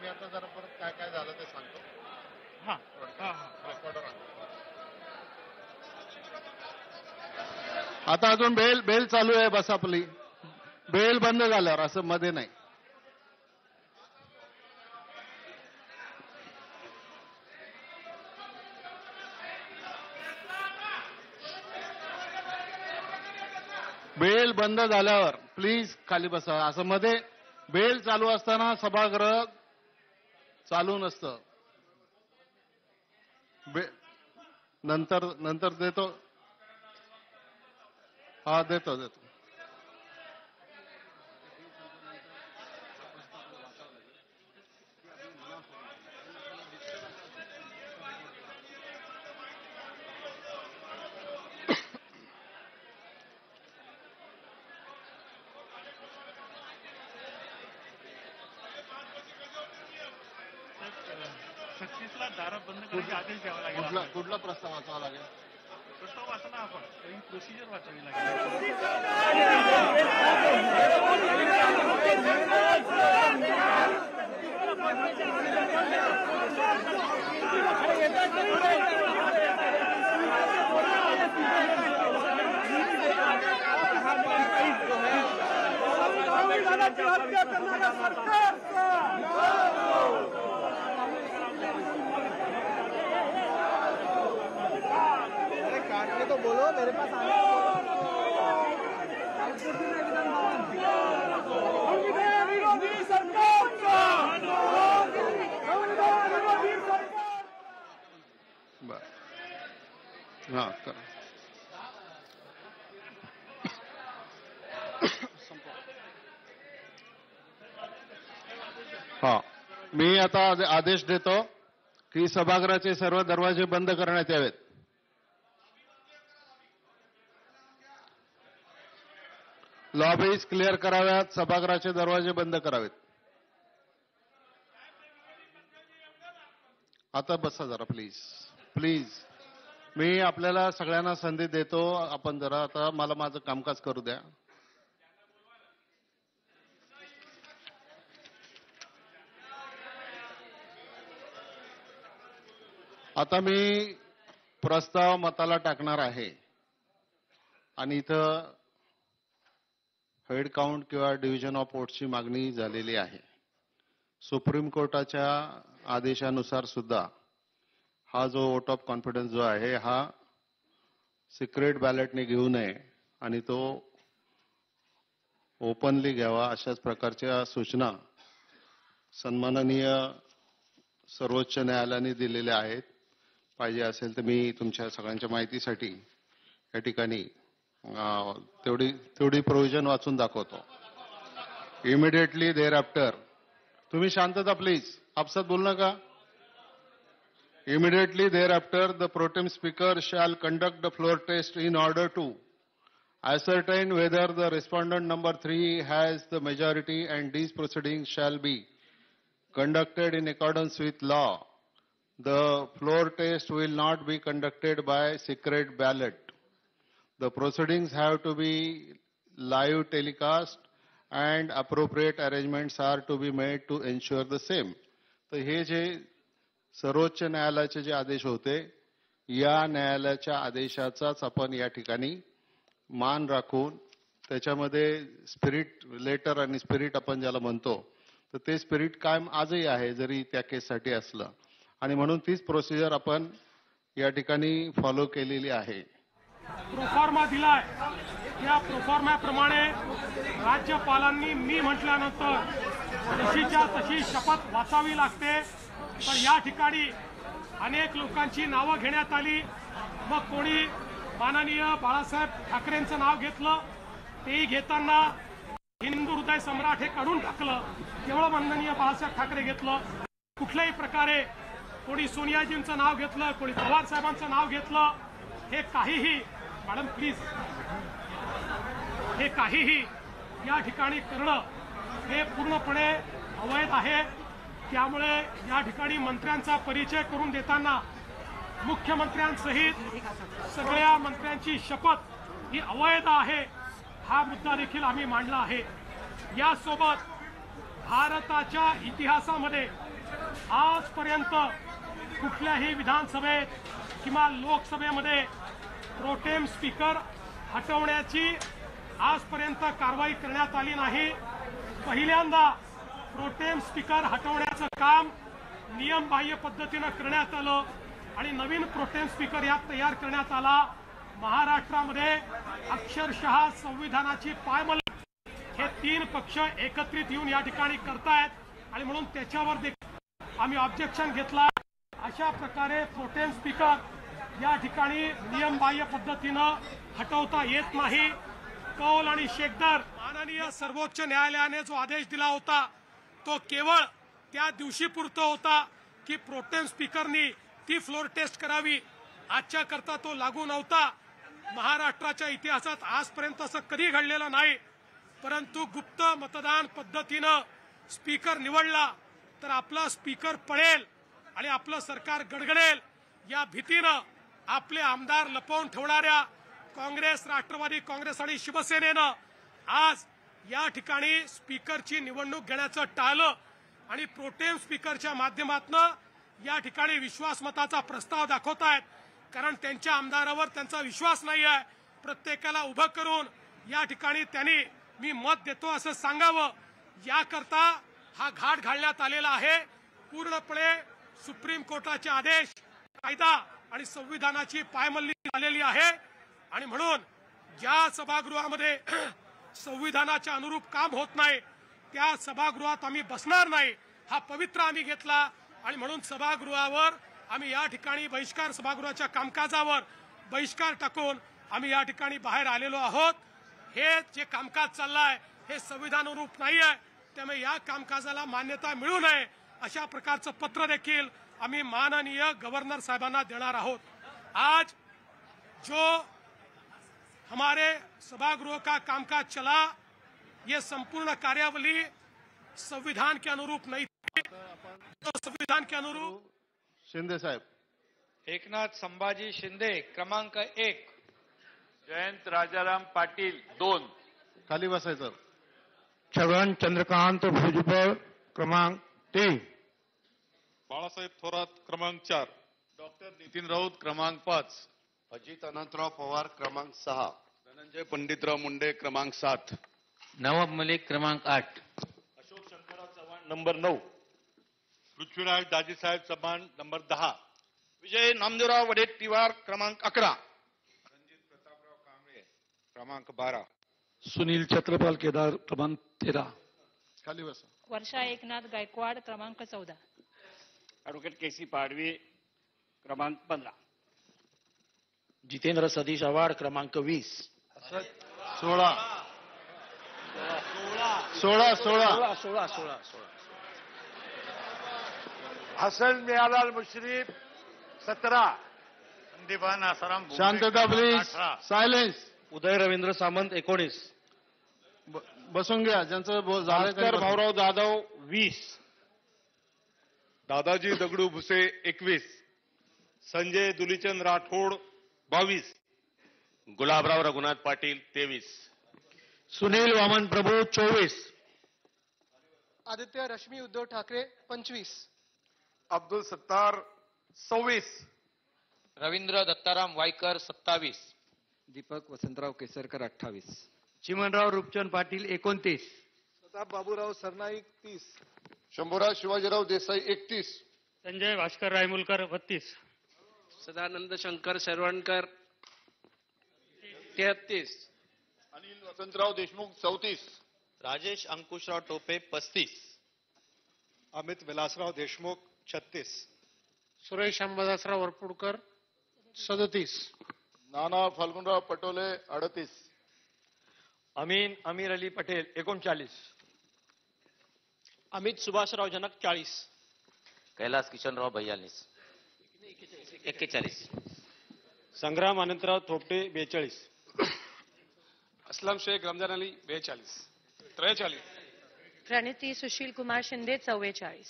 मी आता जरा परत काय काय झालं ते सांगतो. हां आता अजून बेल चालू आहे. बस आपली बेल बंद झाल्यावर असं मध्ये नाही. बेल बंद झाल्यावर प्लीज खाली बसा. असं मध्ये बेल चालू असताना सभागृह चालू नसतं. नंतर देतो. हा देतो. सक्तीसला दारं बंद करायचे आदेश द्यावा लागेल. कुठला प्रस्ताव वाचावा लागेल? प्रस्ताव वाचा ना आपण. काही प्रोसिजर वाचावी लागेल. तो बोलो मेरे पास आना. मी आता आदेश देतो की सभागृहाचे सर्व दरवाजे बंद करण्यात यावेत. लॉबीज क्लिअर कराव्यात. सभागृहाचे दरवाजे बंद करावेत. आता बसा जरा प्लीज प्लीज. मी आपल्याला सगळ्यांना संधी देतो. आपण जरा आता मला माझं कामकाज करू द्या. आता मी प्रस्ताव मताला टाकणार आहे आणि इथं हेड काउंट किंवा डिव्हिजन ऑफ वोट्सची मागणी झालेली आहे. सुप्रीम कोर्टाच्या आदेशानुसार सुद्धा हा जो वोट ऑफ कॉन्फिडन्स जो आहे हा सिक्रेट बॅलेटने घेऊ नये आणि तो ओपनली घ्यावा अशाच प्रकारच्या सूचना सन्माननीय सर्वोच्च न्यायालयाने दिलेल्या आहेत. पाहिजे असेल तर मी तुमच्या सगळ्यांच्या माहितीसाठी या ठिकाणी तेवढी प्रोव्हिजन वाचून दाखवतो. Immediately there after. तुम्ही शांतता प्लीज. आपसात बोलू नका. Immediately thereafter, the pro tem speaker shall conduct the floor test in order to ascertain whether the respondent number 3 has the majority, and these proceedings shall be conducted in accordance with law. The floor test will not be conducted by secret ballot. The proceedings have to be live telecast and appropriate arrangements are to be made to ensure the same. तर हे जे सर्वोच्च न्यायालयाचे जे आदेश होते या न्यायालयाच्या आदेशाचाच आपण या ठिकाणी मान राखून त्याच्यामध्ये स्पिरिट लेटर आणि स्पिरिट आपण ज्याला म्हणतो तर ते स्पिरिट कायम आजही आहे जरी त्या केससाठी असलं आणि म्हणून तीच प्रोसिजर आपण या ठिकाणी फॉलो केलेली आहे. प्रोफॉर्मा दिलाय त्या प्रोफॉर्माप्रमाणे राज्यपालांनी मी म्हटल्यानंतर तशीच्या तशी शपथ वाचावी लागते. तर या ठिकाणी अनेक लोकांची नावं घेण्यात आली. मग कोणी माननीय बाळासाहेब ठाकरेंचं नाव घेतलं. तेही घेताना हिंदू हृदय सम्राट हे काढून टाकलं. केवळ माननीय बाळासाहेब ठाकरे घेतलं. कुठल्याही प्रकारे कोणी सोनियाजींचं नाव घेतलं, कोणी पवार साहेबांचं नाव घेतलं. हे काहीही मॅडम प्लीज हे काहीही या ठिकाणी करणं हे पूर्णपणे अवैध आहे. त्यामुळे या ठिकाणी मंत्र्यांचा परिचय करून देताना मुख्यमंत्र्यांसहित सगळ्या मंत्र्यांची शपथ ही अवैध आहे हा मुद्दा देखील आम्ही मांडला आहे. यासोबत भारताच्या इतिहासामध्ये आजपर्यंत कुठल्याही विधानसभेत किंवा लोकसभेमध्ये प्रोटेम स्पीकर हटवण्याची आजपर्यंत कारवाई करण्यात आली नाही. पहिल्यांदा प्रोटेम स्पीकर हटवण्याचं काम नियमबाह्य पद्धतीनं करण्यात आलं आणि नवीन प्रोटेम स्पीकर यात तयार करण्यात आला. महाराष्ट्रामध्ये अक्षरशः संविधानाची पायमल्ली हे तीन पक्ष एकत्रित येऊन या ठिकाणी करतायत आणि म्हणून त्याच्यावर देखील आम्ही ऑब्जेक्शन घेतला. अशा प्रकारे प्रोटेम स्पीकर या ठिकाणी नियमबाह्य पद्धतीनं हटवता येत नाही. कौल आणि शेखदर माननीय सर्वोच्च न्यायालयाने जो आदेश दिला होता तो केवळ त्या दिवशी पुरता होता की प्रोटेम स्पीकरनी ती फ्लोर टेस्ट करावी. आजच्या करता तो लागू नव्हता. महाराष्ट्राच्या इतिहासात आजपर्यंत असं कधी घडलेलं नाही. परंतु गुप्त मतदान पद्धतीनं स्पीकर निवडला तर आपला स्पीकर पळेल आणि आपलं सरकार गडगडेल या भीतीनं आपले आमदार लपवून ठेवणाऱ्या काँग्रेस, राष्ट्रवादी काँग्रेस आणि शिवसेनेनं आज या ठिकाणी स्पीकरची निवडणूक घेण्याचं टाळलं आणि प्रोटेम स्पीकरच्या माध्यमातून या ठिकाणी विश्वासमताचा प्रस्ताव दाखवतायत. कारण त्यांच्या आमदारावर त्यांचा विश्वास नाही आहे. प्रत्येकाला उभं करून या ठिकाणी त्यांनी मी मत देतो असं सांगावं याकरता हा घाट घालण्यात आलेला आहे. पूर्णपणे सुप्रीम कोर्टाचे आदेश, कायदा आणि संविधानाची पायमल्ली झालेली आहे आणि म्हणून ज्या सभागृहामध्ये संविधानाच्या अनुरूप काम होत नाही त्या सभागृहात आम्ही बसणार नाही हा पवित्र आम्ही घेतला आणि म्हणून सभागृहावर आम्ही या ठिकाणी बहिष्कार, सभागृहाच्या कामकाजावर बहिष्कार टाकून आम्ही या ठिकाणी बाहेर आलेलो आहोत. हे जे कामकाज चाललंय हे संविधानानुरूप नाही आहे. त्यामुळे या कामकाजाला मान्यता मिळू नये अशा प्रकारचं पत्र देखील आम्ही माननीय गव्हर्नर साहेबांना देणार आहोत। आज जो हमारे सभागृह का कामकाज चला, ये संपूर्ण कार्यावली संविधान के अनुरूप नहीं थी। तो संविधान के अनुरूप शिंदे साहेब, एकनाथ संभाजी शिंदे क्रमांक 1, जयंत राजाराम पाटील 2, खाली बसायचं। छगन चंद्रकांत भुजबळ क्रमांक 3, बाळासाहेब थोरात क्रमांक 4, डॉक्टर नितीन राऊत क्रमांक 5, अजित अनंतराव पवार क्रमांक 6, धनंजय पंडितराव मुंडे क्रमांक 7, नवाब मलिक क्रमांक 8, अशोक शंकरराव चव्हाण नंबर 9, पृथ्वीराज दाजीसाहेब चव्हाण नंबर 10, विजय नामदेवराव वडेट्टीवार क्रमांक 11, रणजित प्रतापराव कांबळे क्रमांक 12, सुनील छत्रपाल केदार क्रमांक 13, खाली बसा। वर्षा एकनाथ गायकवाड क्रमांक 14, ॲडव्होकेट केसी पाडवी क्रमांक 15, जितेंद्र सतीश आव्हाड क्रमांक 20, 16 16 16 16 हसन मियालाल मुश्रीफ 17, संदीपान आसाराम शांतता प्लीज, सायलेन्स। उदय रवींद्र सामंत 19, बसून घ्या, ज्यांचं झालं भास्कर भाऊराव जाधव 20, दादाजी दगडू भुसे 21, संजय दुलीचंद राठोड 22, गुलाबराव रघुनाथ पाटील 23, सुनील वामन प्रभू 24, आदित्य रश्मी उद्धव ठाकरे 25, अब्दुल सत्तार 26, रवींद्र दत्ताराम वायकर 27, दीपक वसंतराव केसरकर 28, चिमणराव रूपचंद पाटील 29, प्रताप बाबूराव सरनाईक 30, शंभूराज शिवाजीराव देसाई 31, संजय भास्कर रायमुलकर 32, सदानंद शंकर शरवणकर 33, अनिल वसंतराव देशमुख 34, राजेश अंकुशराव टोपे 35, अमित विलासराव देशमुख 36, सुरेश अंबादासराव वरपुडकर 37, नाना फाल्गुनराव पटोले 38, अमीन अमीर अली पटेल 39, अमित सुभाषराव जनक 40, कैलास किशनराव भैयानीस 41, संग्राम अनंतराव थोपटे 42, असलम शेख रमजान अली 42, 43, प्रणिती सुशील कुमार शिंदे 44,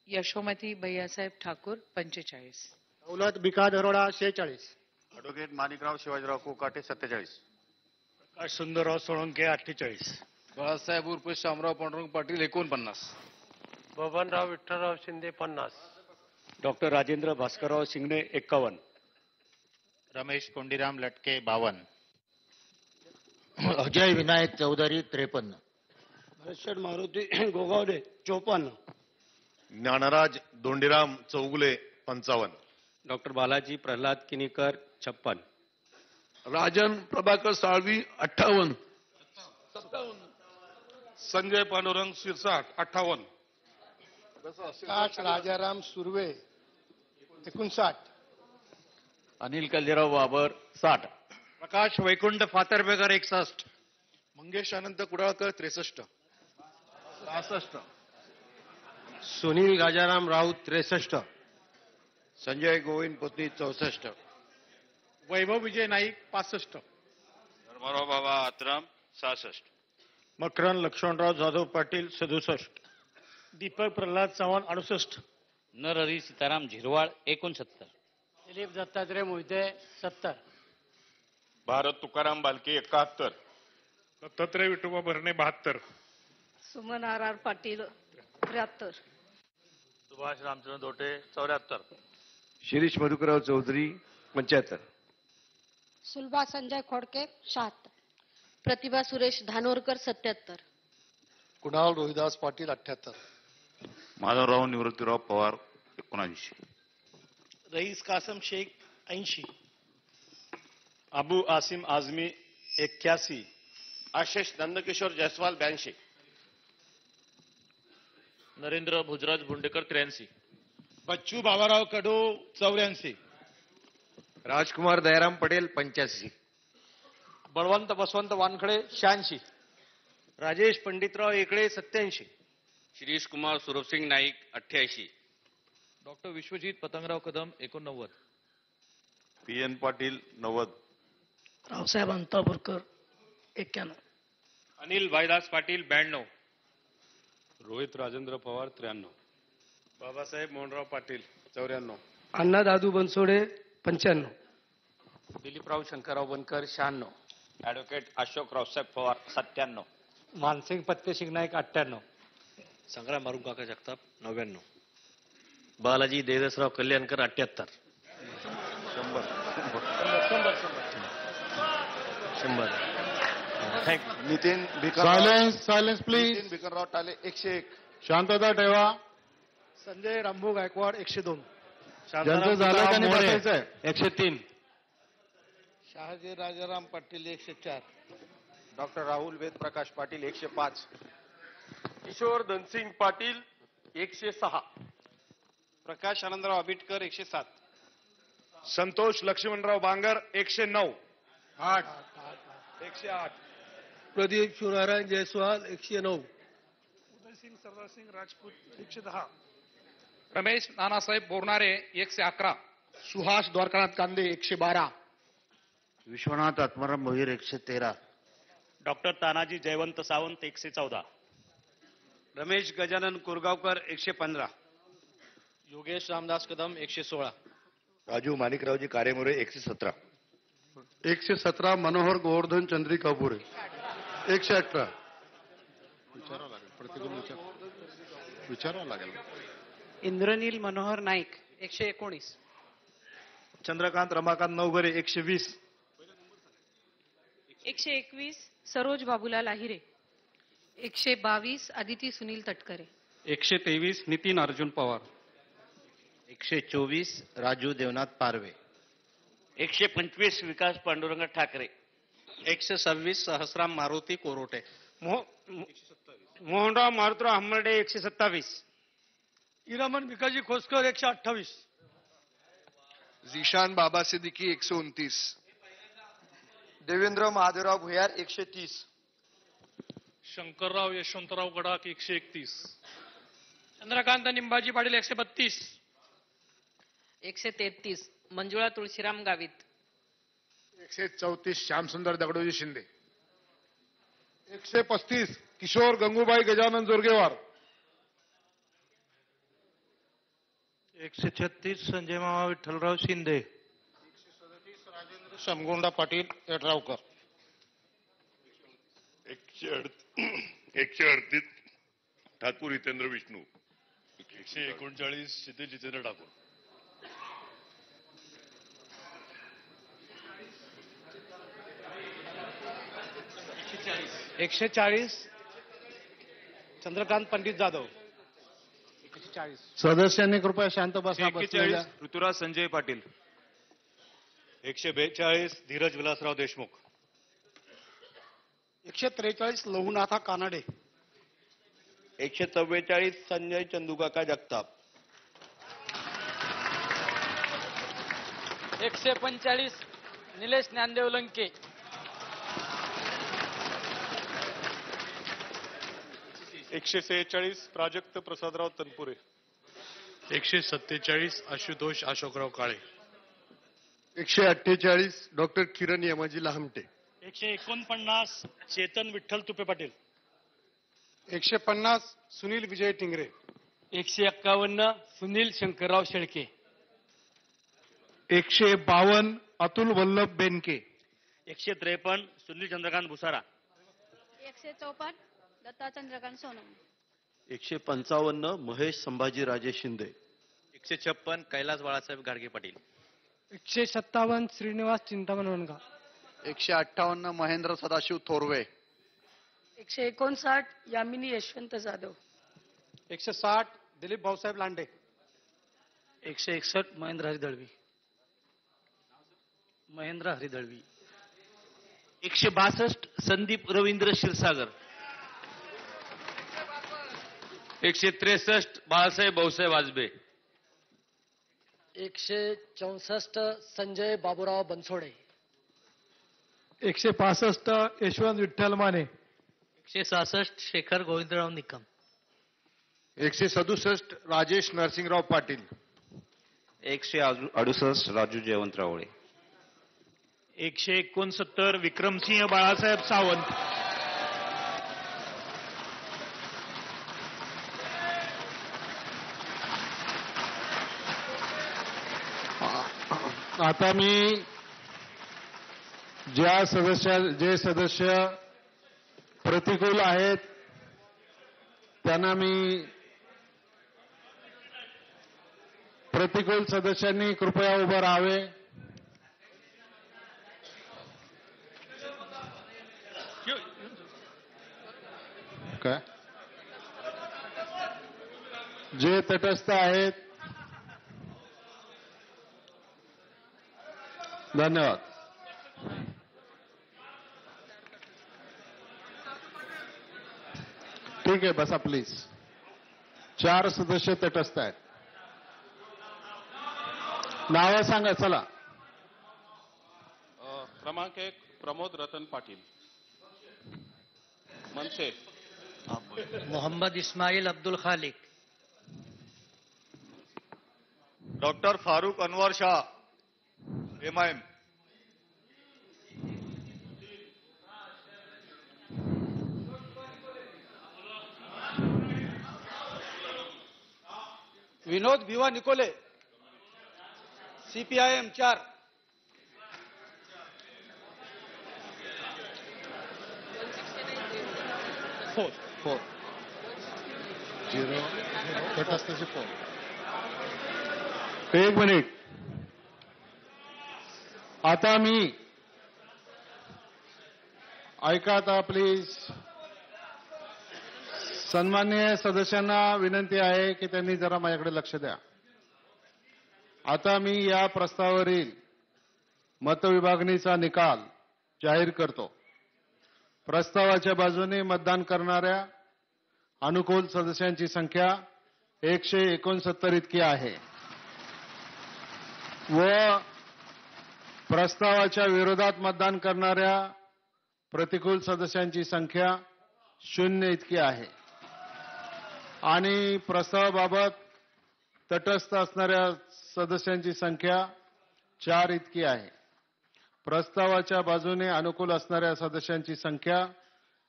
यशोमती भैयासाहेब ठाकूर 45, दौलत बिका दरोडा 46, ॲडव्होकेट माणिकराव शिवाजीराव कोकाटे 47, प्रकाश सुंदरराव सोळंके 48, बाळासाहेब उर्फ शामराव पांडुरंग पाटील 49, बबनराव विठ्ठलराव शिंदे 50, डॉक्टर राजेंद्र भास्करराव शिंगणे 51, रमेश कोंडीराम लटके 52, अजय विनायक चौधरी 53, हर्षद मारुती गोगावले 54, ज्ञानराज दोंडीराम चौगुले 55, डॉक्टर बालाजी प्रल्हाद किनीकर 56, राजन प्रभाकर साळवी 58, संजय पांडुरंग शिरसाट 58, प्रकाश राजाराम सुर्वे 59, अनिल कल्लेराव बाबर 60, प्रकाश वैकुंठ फातर्पेकर 61, मंगेश अनंत कुडाळकर 63, 66, सुनील राजाराम राऊत 63, संजय गोविंद पोतनी 64, वैभव विजय नाईक 65, धर्माराव बाबा आत्राम 66, मकरन लक्ष्मणराव जाधव पाटील 67, दीपक प्रल्हाद चव्हाण 68, नरहरी सीताराम झिरवाळ 69, दिलीप दत्तात्रय मोहिते 70, भारत तुकाराम बालके 71, दत्तात्रय विठोबा भरणे 72, Suman R Patil 73, Subhash Ramchandra दोटे 74, Shirish Madhukarrao Chaudhari 75, Sulabha Sanjay Khodke 76, Pratibha Suresh Dhanorkar 77, Kunal Rohidas Patil 78, Madhavrao Nivruttirao Pawar 79, Rais Kasam Shaikh 80, Abu Asim Azmi 81, Ashish Nandkishor Jaiswal 82, Narendra भुजराज भुंडेकर 83, Bachchu Babarao Kadu 84, Rajkumar Dayaram Patel 85, Balwant Baswant Wankhede 86, Rajesh Panditrao एकळे 87, Shirish Kumar सुरभसिंग Naik 88, doctor Vishwajit Patangrao Kadam 89, P N Patil 90, Raosaheb Antapurkar 91, Anil Bhaidas Patil 92, Rohit Rajendra Pawar 93, Babasaheb Mohanrao Patil 94, Anna Dadu Bansode 95, Dilipraoa Shankarrao Bankar 96, advocate Ashok Raosaheb Pawar 97, Mansing Fattesing Naik 98, Sangram Marung Kaka Jagtap 99, Balaji Deveshrao Kalyankar 78, 100. Nitin silence please. Bhikanrao Tale 101, शांतता ठेवा. संजय रामभाऊ गायकवाड 102, ज्यांचं झालं त्यांनी बसायचंय. 103, शहाजी राजाराम पाटील 104, डॉक्टर राहुल वेद प्रकाश पाटील 105, किशोर धनसिंग पाटील 106, प्रकाश आनंदराव आबिटकर 107, संतोष लक्ष्मणराव बांगर 109, 108, प्रदीप शिवनारायण जयस्वाल 109, उदयसिंग सरदारसिंग राजपूत 110, रमेश नानासाहेब बोरणारे 111, सुहास द्वारकानाथ कांदे 112, विश्वनाथ आत्माराम मोहीर 113, डॉक्टर तानाजी जयवंत सावंत 114, रमेश गजानन कुरगावकर 115, योगेश रामदास कदम 116, राजू माणिकरावजी कारेमोरे 117, 117 मनोहर गोवर्धन चंद्री कापुरे 118. विचारावं लागेल. इंद्रनील मनोहर नाईक 119, चंद्रकांत रमाकांत नवघरे 120, 121 सरोज बाबूलाल आहिरे, 122 आदिती सुनील तटकरे, 123 नितीन अर्जुन पवार, 124 राजू देवनाथ पारवे, 125 विकास पांडुरंग ठाकरे, 126 सहस्राम मारुती कोरोटे, मोहनराव मारुतराव हंबर्डे 127, इरामन भिकाजी खोसकर 128, झिशान बाबा सिद्दीकी 129, देवेंद्र महादेवराव भुयार 130, शंकरराव यशवंतराव गडाख 131, चंद्रकांत निंबाजी पाटील 132, 133 मंजुळा तुळशीराम गावित, 134 श्यामसुंदर दगडोजी शिंदे, 135 किशोर गंगूबाई गजानन जोरगेवार, 136 संजय मामा विठ्ठलराव शिंदे, शमगोंडा पाटील येड्रावकर, 138 ठाकूर हितेंद्र विष्णू, 139 क्षितिज जितेंद्र ठाकूर, 140 चंद्रकांत पंडित जाधव, 140, सदस्यांनी कृपया शांत बसा. 141 ऋतुराज संजय पाटील, 142 धीरज विलासराव देशमुख, 143 लहुनाथा कानाडे, 144 संजय चंदुकाका जगताप, 145 निलेश ज्ञानदेव लंके, 146 प्राजक्त प्रसादराव तनपुरे, 147 आशुतोष अशोकराव काळे, 148 डॉक्टर किरण यमाजी लहामटे, 149 चेतन विठ्ठल तुपे पाटील, 150 सुनील विजय टिंगरे, 151 सुनील शंकरराव शेळके, 152 अतुल वल्लभ बेनके, 153 सुनील चंद्रकांत भुसारा, 154 दत्ता चंद्रकांत सोनम, 155 महेश संभाजी राजे शिंदे, 156 कैलास बाळासाहेब गाडगे पाटील, 157 श्रीनिवास चिंतामण वनगा, 158 महेंद्र सदाशिव थोरवे, 159 यामिनी यशवंत जाधव, 160 दिलीप भाऊसाहेब लांडे, 161 महेंद्र हरिदळवी, 162 संदीप रवींद्र क्षीरसागर, 163 बाळासाहेब भाऊसाहेब वाजबे, 164 संजय बाबूराव बनसोडे, 165 यशवंत विठ्ठल माने, 166 शेखर गोविंदराव निकम, 167 राजेश नरसिंगराव पाटील. 168 राजू जयवंतरावळे. 169 विक्रमसिंह बाळासाहेब सावंत. आता मी जे सदस्य प्रतिकूल आहेत त्यांना मी प्रतिकूल सदस्यांनी कृपया उभं राहावे. काय जे तटस्थ आहेत. धन्यवाद. ठीक आहे, बसा प्लीज. 4 सदस्य तटस्थ आहेत. नावं सांगा. चला. क्रमांक 1 प्रमोद रतन पाटील. मनसे. Mohammed Ismail Abdul Khalik. Doctor Farooq Anwar Shah, MIM. Vinod Bhiva Nikole, CPIM 4. Four 0 तटस्थाचे 4. एक मिनिट. आता मी ऐका आता प्लीज. सन्माननीय सदस्यांना विनंती आहे की त्यांनी जरा माझ्याकडे लक्ष द्या. आता मी या प्रस्तावावरील मतविभागणीचा निकाल जाहीर करतो. प्रस्तावाच्या बाजूने मतदान करणाऱ्या अनुकूल सदस्यांची संख्या 169 इतकी आहे व प्रस्तावाच्या विरोधात मतदान करणाऱ्या प्रतिकूल सदस्यांची संख्या 0 इतकी आहे आणि प्रस्तावाबाबत तटस्थ असणाऱ्या सदस्यांची संख्या 4 इतकी आहे. प्रस्तावाच्या बाजूने अनुकूल असणाऱ्या सदस्यांची संख्या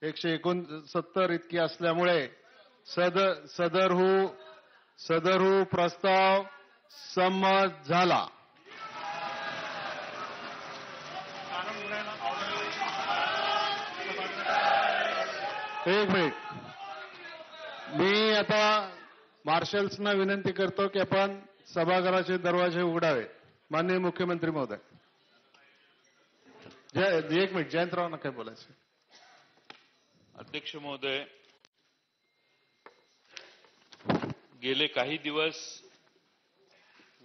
169 इतकी असल्यामुळे सदरहू प्रस्ताव संमत झाला. एक मिनिट. मी आता मार्शल्सना विनंती करतो की आपण सभागृहाचे दरवाजे उघडावे. माननीय मुख्यमंत्री महोदय. एक मिनिट. जयंतरावांना काय बोलायचं. अध्यक्ष महोदय, गेले काही दिवस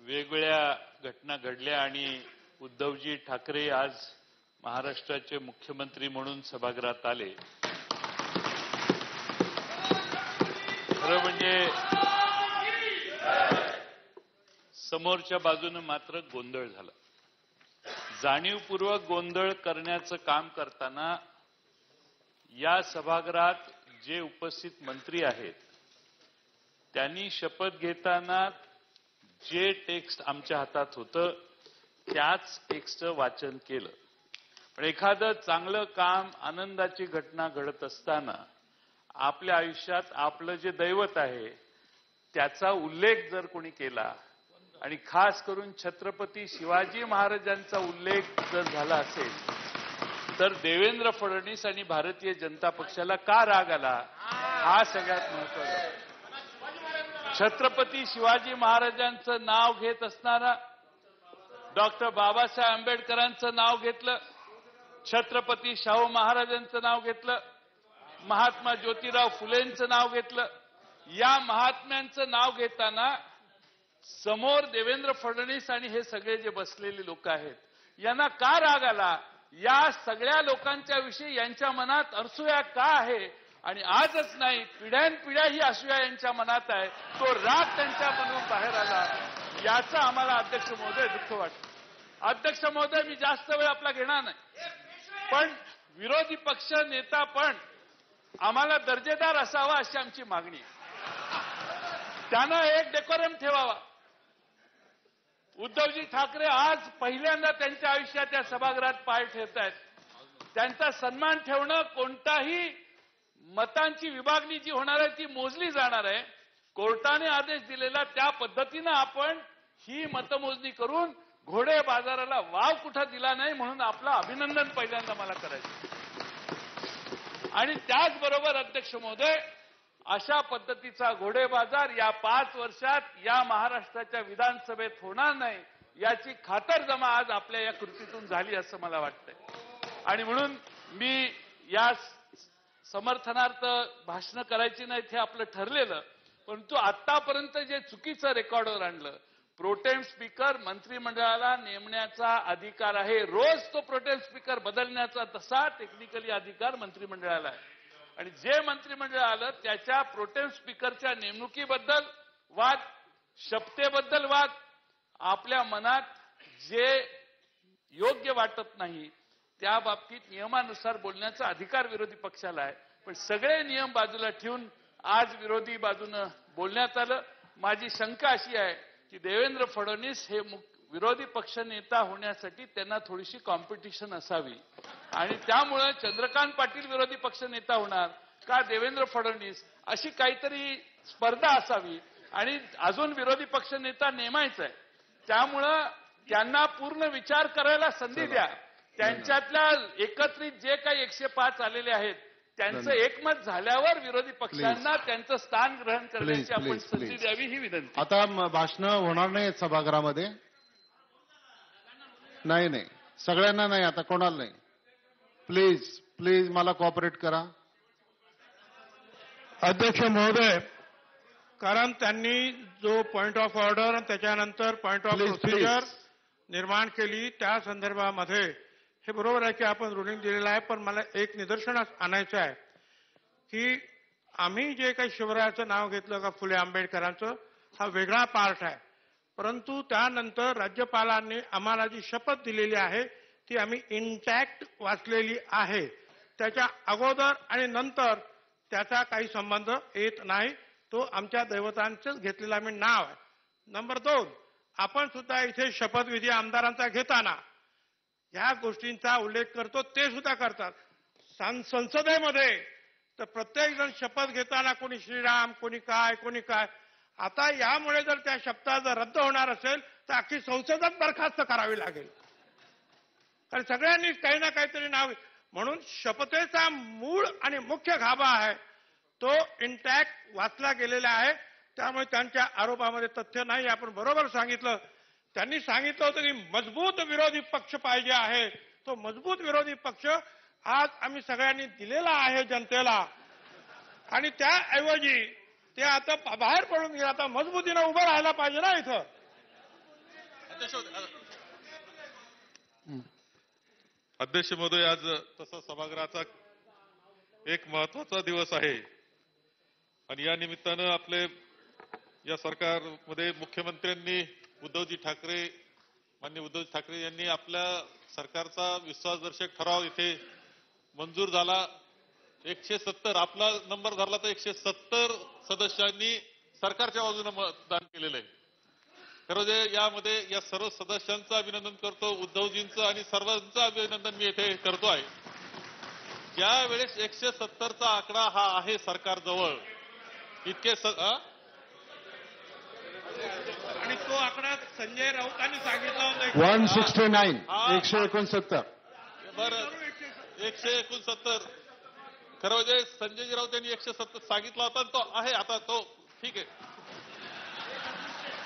वेगवेगळ्या घटना घडल्या आणि उद्धवजी ठाकरे आज महाराष्ट्राचे मुख्यमंत्री म्हणून सभागृहात आले. खरं म्हणजे समोरच्या बाजूने मात्र गोंधळ झाला. जाणीवपूर्वक गोंधळ करण्याचं काम करताना या सभागृहात जे उपस्थित मंत्री आहेत त्यांनी शपथ घेताना जे टेक्स्ट आमच्या हातात होतं त्याच टेक्स्टचं वाचन केलं. पण एखादं चांगलं काम, आनंदाची घटना घडत असताना आपल्या आयुष्यात आपलं जे दैवत आहे त्याचा उल्लेख जर कोणी केला आणि खास करून छत्रपती शिवाजी महाराजांचा उल्लेख जर झाला असेल तर देवेंद्र फडणवीस आणि भारतीय जनता पक्षाला का राग आला हा सगळ्यात महत्त्वाचा. छत्रपती शिवाजी महाराजांचं नाव घेत असणारा डॉक्टर बाबासाहेब आंबेडकरांचं नाव घेतलं, छत्रपती शाहू महाराजांचं नाव घेतलं, महात्मा ज्योतिराव फुलेंचं नाव घेतलं. या महात्म्यांचं नाव घेताना समोर देवेंद्र फडणवीस आणि हे सगळे जे बसलेले लोक आहेत यांना का राग आला. या सगळ्या लोकांच्या विषयी यांच्या मनात असूया का आहे आणि आजच नाही पिढ्यानपिढ्या ही असूया यांच्या मनात आहे. तो राग त्यांच्यामधून बाहेर आला याचं आम्हाला अध्यक्ष महोदय दुःख वाटतं. अध्यक्ष महोदय, मी जास्त वेळ आपला घेणार नाही, पण विरोधी पक्ष नेता पण आम्हाला दर्जेदार असावा अशी आमची मागणी आहे. त्यानं एक डेकोरम ठेवावा. उद्धवजी ठाकरे आज पहिल्यांदा त्यांच्या आयुष्यात या सभागृहात पाय ठेवत आहेत. त्यांचा सन्मान ठेवणं, कोणताही मतांची विभागणी जी होणार आहे ती मोजली जाणार आहे. कोर्टाने आदेश दिलेला त्या पद्धतीनं आपण ही मतमोजणी करून घोडे बाजाराला वाव कुठं दिला नाही म्हणून आपलं अभिनंदन पहिल्यांदा मला करायचं. आणि त्याचबरोबर अध्यक्ष महोदय, अशा पद्धतीचा घोडे बाजार या 5 वर्षात या महाराष्ट्राच्या विधानसभेत होणार नाही याची खातरजमा आज आपल्या या कृतीतून झाली असं मला वाटतंय. आणि म्हणून मी या समर्थनार्थ भाषणं करायची नाहीत हे आपलं ठरलेलं, परंतु आतापर्यंत जे चुकीचं रेकॉर्डवर आणलं, प्रोटेम स्पीकर मंत्रिमंडळाला नेमण्याचा अधिकार आहे. रोज तो प्रोटेम स्पीकर बदलण्याचा तसा टेक्निकली अधिकार मंत्रिमंडळाला आहे. आणि जे मंत्रिमंडळ आलं त्याच्या प्रोटेम स्पीकरच्या नेमणुकीबद्दल वाद, शपथेबद्दल वाद, आपल्या मनात जे योग्य वाटत नाही त्या बाबतीत नियमानुसार बोलण्याचा अधिकार विरोधी पक्षाला आहे. पण सगळे नियम बाजूला ठेवून आज विरोधी बाजूनं बोलण्यात आलं. माझी शंका अशी आहे की देवेंद्र फडणवीस हे विरोधी पक्ष नेता होण्यासाठी त्यांना थोडीशी कॉम्पिटिशन असावी आणि त्यामुळे चंद्रकांत पाटील विरोधी पक्ष नेता होणार का देवेंद्र फडणवीस अशी काहीतरी स्पर्धा असावी आणि अजून विरोधी पक्ष नेता नेमायचा आहे. त्यामुळं त्यांना पूर्ण विचार करायला संधी द्या. त्यांच्यातल्या एकत्रित जे काही 105 आलेले आहेत त्यांचं एकमत झाल्यावर विरोधी पक्षांना त्यांचं स्थान ग्रहण करण्याची आपण संधी द्यावी ही विनंती. आता भाषणं होणार नाही सभागृहामध्ये. नाही सगळ्यांना नाही, आता कोणाला नाही. प्लीज मला कॉपरेट करा. अध्यक्ष महोदय, कारण त्यांनी जो पॉइंट ऑफ ऑर्डर आणि त्याच्यानंतर पॉइंट ऑफ प्रोसिजर निर्माण केली त्या संदर्भामध्ये हे बरोबर आहे की आपण रुलिंग दिलेलं आहे, पण मला एक निदर्शनास आणायचं आहे की आम्ही जे काही शिवरायाचं नाव घेतलं का फुले आंबेडकरांचं हा वेगळा पार्ट आहे, परंतु त्यानंतर राज्यपालांनी आम्हाला जी शपथ दिलेली आहे ती आम्ही इंटॅक्ट वाचलेली आहे. त्याच्या अगोदर आणि नंतर त्याचा काही संबंध येत नाही. तो आमच्या दैवतांचंच घेतलेलं आम्ही नाव आहे. नंबर 2, आपण सुद्धा इथे शपथविधी आमदारांचा घेताना ह्या गोष्टींचा उल्लेख करतो, ते सुद्धा करतात. संसदेमध्ये तर प्रत्येक जण शपथ घेताना कोणी श्रीराम, कोणी काय. आता यामुळे जर त्या शपथा जर रद्द होणार असेल तर अख्खी संसदच बरखास्त करावी लागेल, कारण सगळ्यांनी काही ना काहीतरी नाव. म्हणून शपथेचा मूळ आणि मुख्य गाभा आहे तो इंटॅक्ट वाचला गेलेला आहे. त्यामुळे त्यांच्या आरोपामध्ये तथ्य नाही. आपण बरोबर सांगितलं. त्यांनी सांगितलं होतं की मजबूत विरोधी पक्ष पाहिजे आहे. तो मजबूत विरोधी पक्ष आज आम्ही सगळ्यांनी दिलेला आहे जनतेला, आणि त्याऐवजी ते आता बाहेर पडून गेले. आता मजबूतीनं उभं राहायला पाहिजे ना इथं. अध्यक्ष महोदय, आज तसा सभागृहाचा एक महत्वाचा दिवस आहे आणि या निमित्तानं आपले या सरकारमध्ये मुख्यमंत्र्यांनी माननीय उद्धवजी ठाकरे यांनी आपल्या सरकारचा विश्वासदर्शक ठराव इथे मंजूर झाला. 170 आपला नंबर धरला तर 170 सदस्यांनी सरकारच्या बाजूने मतदान केलेलं आहे. खरं जे यामध्ये या सर्व सदस्यांचं अभिनंदन करतो, उद्धवजींचं आणि सर्वांचं अभिनंदन मी येथे करतो आहे. ज्या वेळेस 170चा आकडा हा आहे सरकारजवळ, इतके आणि तो आकडा संजय राऊतांनी सांगितला होता 169 169. बरं 169. खरं म्हणजे संजय राऊत यांनी 170 सांगितला होता, तो आहे आता तो ठीक आहे.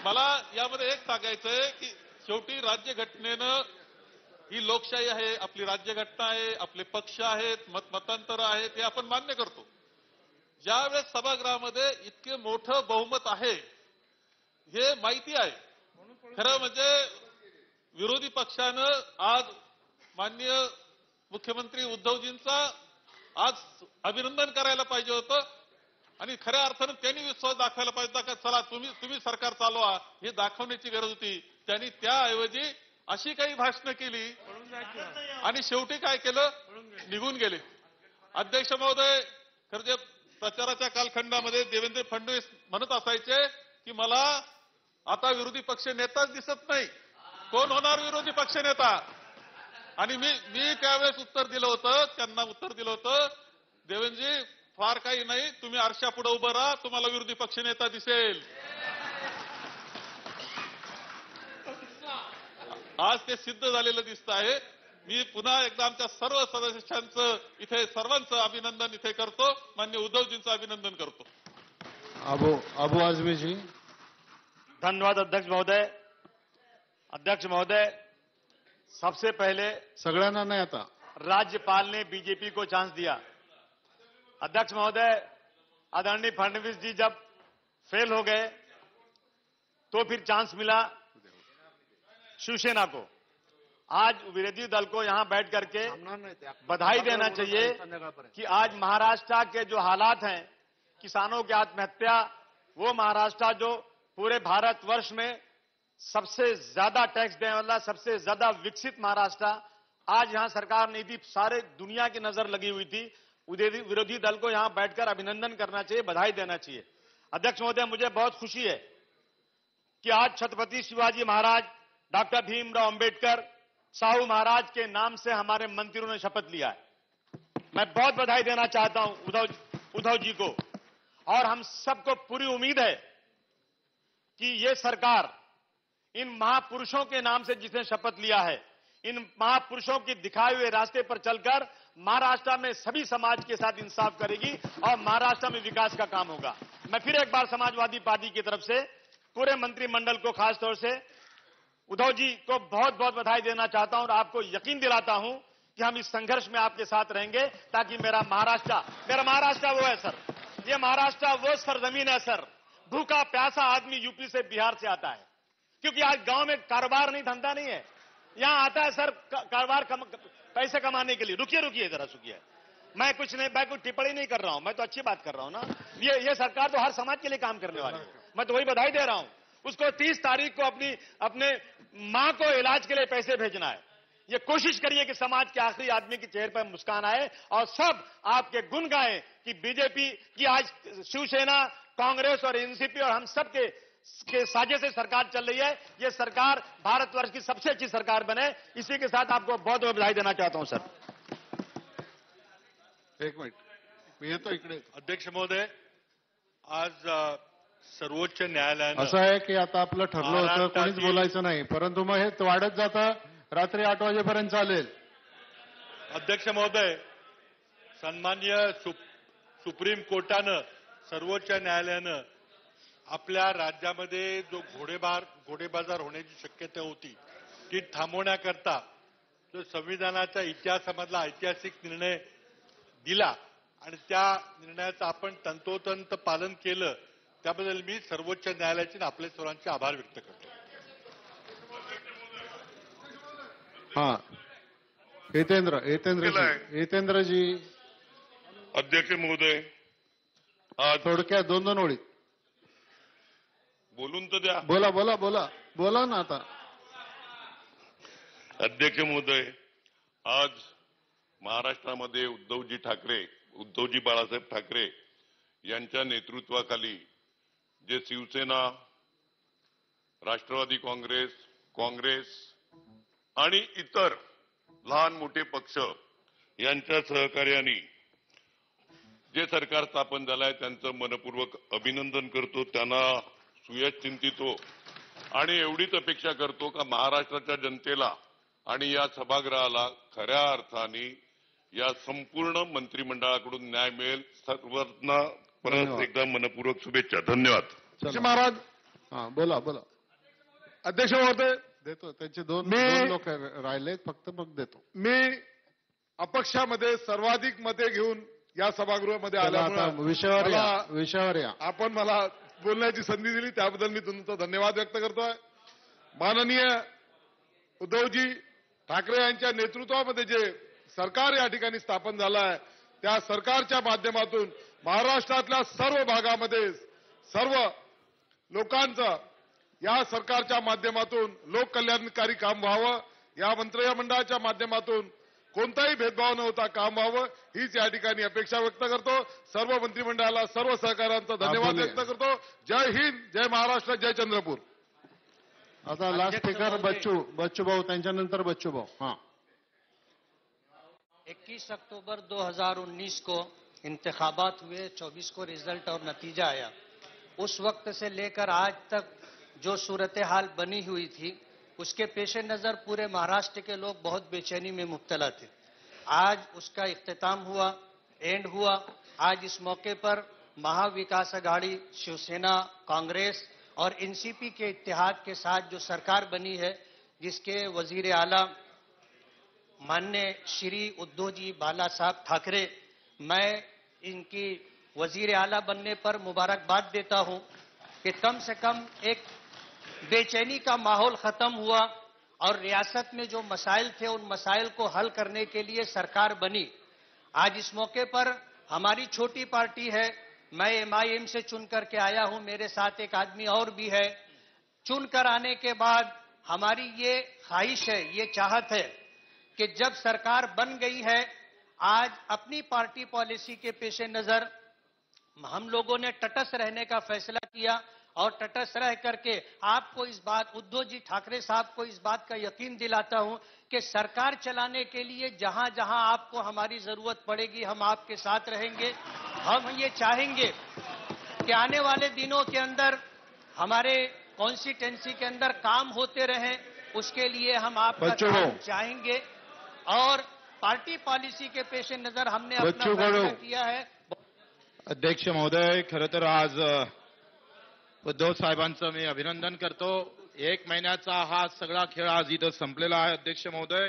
मला यामध्ये एक सांगायचंय की शेवटी राज्यघटनेनं ही लोकशाही आहे, आपली राज्यघटना आहे, आपले पक्ष आहेत, मतांतर आहेत, हे आपण मान्य करतो. ज्यावेळेस सभागृहामध्ये इतके मोठं बहुमत आहे हे माहिती आहे. खरं म्हणजे विरोधी पक्षानं आज माननीय मुख्यमंत्री उद्धवजींचा आज अभिनंदन करायला पाहिजे होतं आणि खऱ्या अर्थानं त्यांनी विश्वास दाखवायला पाहिजे होता. चला तुम्ही सरकार चालवा हे दाखवण्याची गरज होती. त्यांनी त्याऐवजी अशी काही भाषणं केली आणि शेवटी काय केलं, निघून गेले. अध्यक्ष महोदय, खरं जे प्रचाराच्या कालखंडामध्ये देवेंद्र फडणवीस म्हणत असायचे की मला आता विरोधी पक्ष नेताच दिसत नाही, कोण होणार विरोधी पक्ष नेता? आणि मी त्यावेळेस उत्तर दिलं होतं, त्यांना उत्तर दिलं होतं, देवेंद्रजी फार काही नाही, तुम्ही आरशापुढे उभं राहा, तुम्हाला विरोधी पक्ष नेता दिसेल. आज ते सिद्ध झालेलं दिसत आहे. मी पुन्हा एकदा आमच्या सर्व सदस्यांचं इथे सर्वांचं अभिनंदन इथे करतो, माननीय उद्धवजींचं अभिनंदन करतो. अबू आजमी जी. धन्यवाद अध्यक्ष महोदय. अध्यक्ष महोदय, सबसे पहले सगळ्यांना नाही आता. राज्यपाल ने बीजेपी को चांस दिया. अध्यक्ष महोदय, आदरणीय फडणवीस जी जब फेल हो गए तो फिर चांस मिला शिवसेना को. आज विरोधी दल को यहां बैठ करके बधाई देना चाहिए कि आज महाराष्ट्र के जो हालात हैं, किसानों की आत्महत्या, वो महाराष्ट्र जो पूरे भारतवर्ष में सबसे ज्यादा टैक्स देने वाला, सबसे ज्यादा विकसित महाराष्ट्र, आज यहां सरकार नहीं थी, सारे दुनिया की नजर लगी हुई थी. विरोधी दल को यहां बैठकर अभिनंदन करना चाहिए, बधाई देना चाहिए. अध्यक्ष महोदय, मुझे बहुत खुशी है कि आज छत्रपति शिवाजी महाराज, डॉक्टर भीमराव अंबेडकर, साहू महाराज के नाम से हमारे मंत्रियों ने शपथ लिया है. मैं बहुत बधाई देना चाहता हूं उद्धव जी को. और हम सबको पूरी उम्मीद है कि ये सरकार इन महापुरुषों के नाम से जिसने शपथ लिया है, इन महापुरुषों के दिखाए हुए रास्ते पर चलकर महाराष्ट्र में सभी समाज के साथ इंसाफ करेगी और महाराष्ट्र में विकास का काम होगा. मैं फिर एक बार समाजवादी पार्टी की तरफ से पूरे मंत्रिमंडल को खासतौर से उद्धव जी को बहुत बहुत बधाई देना चाहता हूं और आपको यकीन दिलाता हूं कि हम इस संघर्ष में आपके साथ रहेंगे ताकि मेरा महाराष्ट्र वो है सर, ये महाराष्ट्र वो सरजमीन है सर, भूखा प्यासा आदमी यूपी से बिहार से आता है, क्योंकि आज गांव में कारोबार नहीं, धंधा नहीं है, यहां आता है सर कारोबार पैसे कमाने के लिए. रुकिए जरा सुनिए, मैं कोई टिप्पणी नहीं कर रहा हूं, मैं तो अच्छी बात कर रहा हूं ना. ये सरकार तो हर समाज के लिए काम करने वाली है, मैं तो वही बधाई दे रहा हूं. उसको 30 तारीख को अपने मां को इलाज के लिए पैसे भेजना है. ये कोशिश करिए कि समाज के आखिरी आदमी के चेहरे पर मुस्कान आए और सब आपके गुण गाएं कि बीजेपी की आज शिवसेना, कांग्रेस और एनसीपी और हम सब के साझे से सरकार चल रही है. ये सरकार भारतवर्ष की सबसे अच्छी सरकार बने. इसी के साथ आपको बहुत बहुत बधाई देना चाहता हूं सर. एक मिनिट, मी येतो इकडे. अध्यक्ष महोदय, आज सर्वोच्च न्यायालयानं असं आहे की आता आपलं ठरलं होतं कोणीच बोलायचं नाही, परंतु मग हे वाढत जातं, रात्री 8 वाजेपर्यंत चालेल. अध्यक्ष महोदय, सन्माननीय सुप्रीम कोर्टानं, सर्वोच्च न्यायालयानं आपल्या राज्यामध्ये जो घोडेबाजार होण्याची शक्यता होती ती थांबवण्याकरता जो संविधानाच्या इतिहासामधला ऐतिहासिक निर्णय दिला आणि त्या निर्णयाचं आपण तंतोतंत पालन केलं, त्याबद्दल मी सर्वोच्च न्यायालयाचे आपले सर्वांचे आभार व्यक्त करतो. हा, हितेंद्र जी. अध्यक्ष महोदय, आज थोडक्यात 2 ओळीत बोलून तर द्या. बोला ना आता. अध्यक्ष महोदय, आज महाराष्ट्रामध्ये उद्धवजी बाळासाहेब ठाकरे यांच्या नेतृत्वाखाली जे शिवसेना, राष्ट्रवादी काँग्रेस आणि इतर लहान मोठे पक्ष यांच्या सहकार्याने जे सरकार स्थापन झालंय त्यांचं मनपूर्वक अभिनंदन करतो, त्यांना सुयश चिंतितो आणि एवढीच अपेक्षा करतो का महाराष्ट्राच्या जनतेला आणि या सभागृहाला खऱ्या अर्थाने या संपूर्ण मंत्रिमंडळाकडून न्याय मिळेल. सर्वांना परत एकदा मनपूर्वक शुभेच्छा. धन्यवाद. महाराज. हा, बोला. अध्यक्ष महोदय, देतो. त्यांचे 2 लोक राहिलेत, फक्त मग देतो. मी अपक्षामध्ये सर्वाधिक मते घेऊन या सभागृहामध्ये आल्यामुळे विषयावर या. आपण मला बोलण्याची संधी दिली त्याबद्दल मी तुमचा धन्यवाद व्यक्त करतोय. माननीय उद्धवजी ठाकरे यांच्या नेतृत्वामध्ये जे सरकार या ठिकाणी स्थापन झालं आहे, त्या सरकारच्या माध्यमातून महाराष्ट्रातल्या सर्व भागामध्ये सर्व लोकांचं या सरकारच्या माध्यमातून लोककल्याणकारी काम व्हावं, या मंत्रिमंडळाच्या माध्यमातून कोणताही भेदभाव न होता काम व्हावं हीच या ठिकाणी अपेक्षा व्यक्त करतो. सर्व मंत्रिमंडळाला सर्व सहकाऱ्यांचा धन्यवाद व्यक्त करतो. जय हिंद, जय महाराष्ट्र, जय चंद्रपूर. आता लास्ट स्पीकर बच्चू भाऊ, त्यांच्यानंतर बच्चू भाऊ. हां, 21 अक्टूबर 2019 को इंतखाबात हुए, 24 को रिजल्ट और नतीजा आया. उस वक्त से लेकर आज तक जो सूरत हाल बनी हुई थी उसके पेश नज़र पूरे महाराष्ट्र के लोग बहुत बेचैनी में मुब्तला थे. आज उसका इख्तिताम हुआ, एंड हुआ. आज इस मौके पर महाविकास आघाड़ी, शिवसेना, कांग्रेस और एनसीपी के इत्तेहाद के साथ जो सरकार बनी है, जिसके वजीर आला माननीय श्री उद्धव जी बाला साहब ठाकरे, मैं इनकी वजीर आला बनने पर मुबारकबाद देता हूं कि कम से कम एक बेचैनी का माहौल खत्म हुआ और रियासत में जो मसाइल थे उन मसाइल को हल करने के लिए सरकार बनी. आज इस मौके पर हमारी छोटी पार्टी है, मैं एमआईएम से चुन करके आया हूं, मेरे साथ एक आदमी और भी है. चुनकर आने के बाद हमारी ये ख्वाहिश है, ये चाहत है कि जब सरकार बन गई है, आज अपनी पार्टी पॉलिसी के पेश नजर हम लोगों ने तटस्थ रहने का फैसला किया और तटस्थ रह करके आपको इस बात, उद्धव जी ठाकरे साहब को इस बात का यकीन दिलाता हूं कि सरकार चलाने के लिए जहां जहां आपको हमारी जरूरत पड़ेगी हम आपके साथ रहेंगे. हम ये चाहेंगे कि आने वाले दिनों के अंदर हमारे कॉन्स्टिट्यूंसी के अंदर काम होते रहें, उसके लिए हम आपका काम चाहेंगे और पार्टी पॉलिसी के पेश नजर हमने अपना फैसला किया है. अध्यक्ष महोदय, खरं तर आज उद्धव साहेबांचं मी अभिनंदन करतो. 1 महिन्याचा हा सगळा खेळ आज इथं संपलेला आहे. अध्यक्ष महोदय,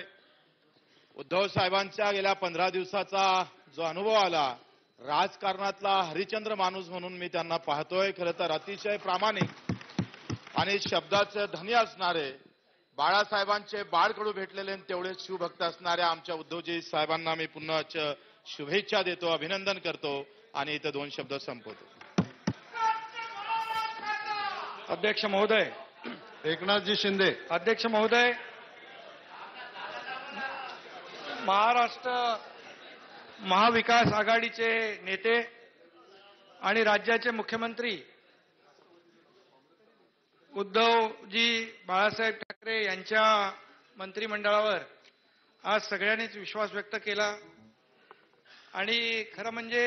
उद्धव साहेबांच्या गेल्या 15 दिवसाचा जो अनुभव आला, राजकारणातला हरिश्चंद्र माणूस म्हणून मी त्यांना पाहतोय. खरं तर अतिशय प्रामाणिक आणि शब्दाचे धनी असणारे, बाळासाहेबांचे बाळकडू भेटलेले आणि तेवढेच शिवभक्त असणाऱ्या आमच्या उद्धवजी साहेबांना मी पुन्हा शुभेच्छा देतो, अभिनंदन करतो आणि इथं 2 शब्द संपवतो. अध्यक्ष महोदय, एकनाथजी शिंदे. अध्यक्ष महोदय, महाराष्ट्र महाविकास आघाडीचे नेते आणि राज्याचे मुख्यमंत्री उद्धवजी बाळासाहेब ठाकरे यांच्या मंत्रिमंडळावर आज सगळ्यांनीच विश्वास व्यक्त केला आणि खरं म्हणजे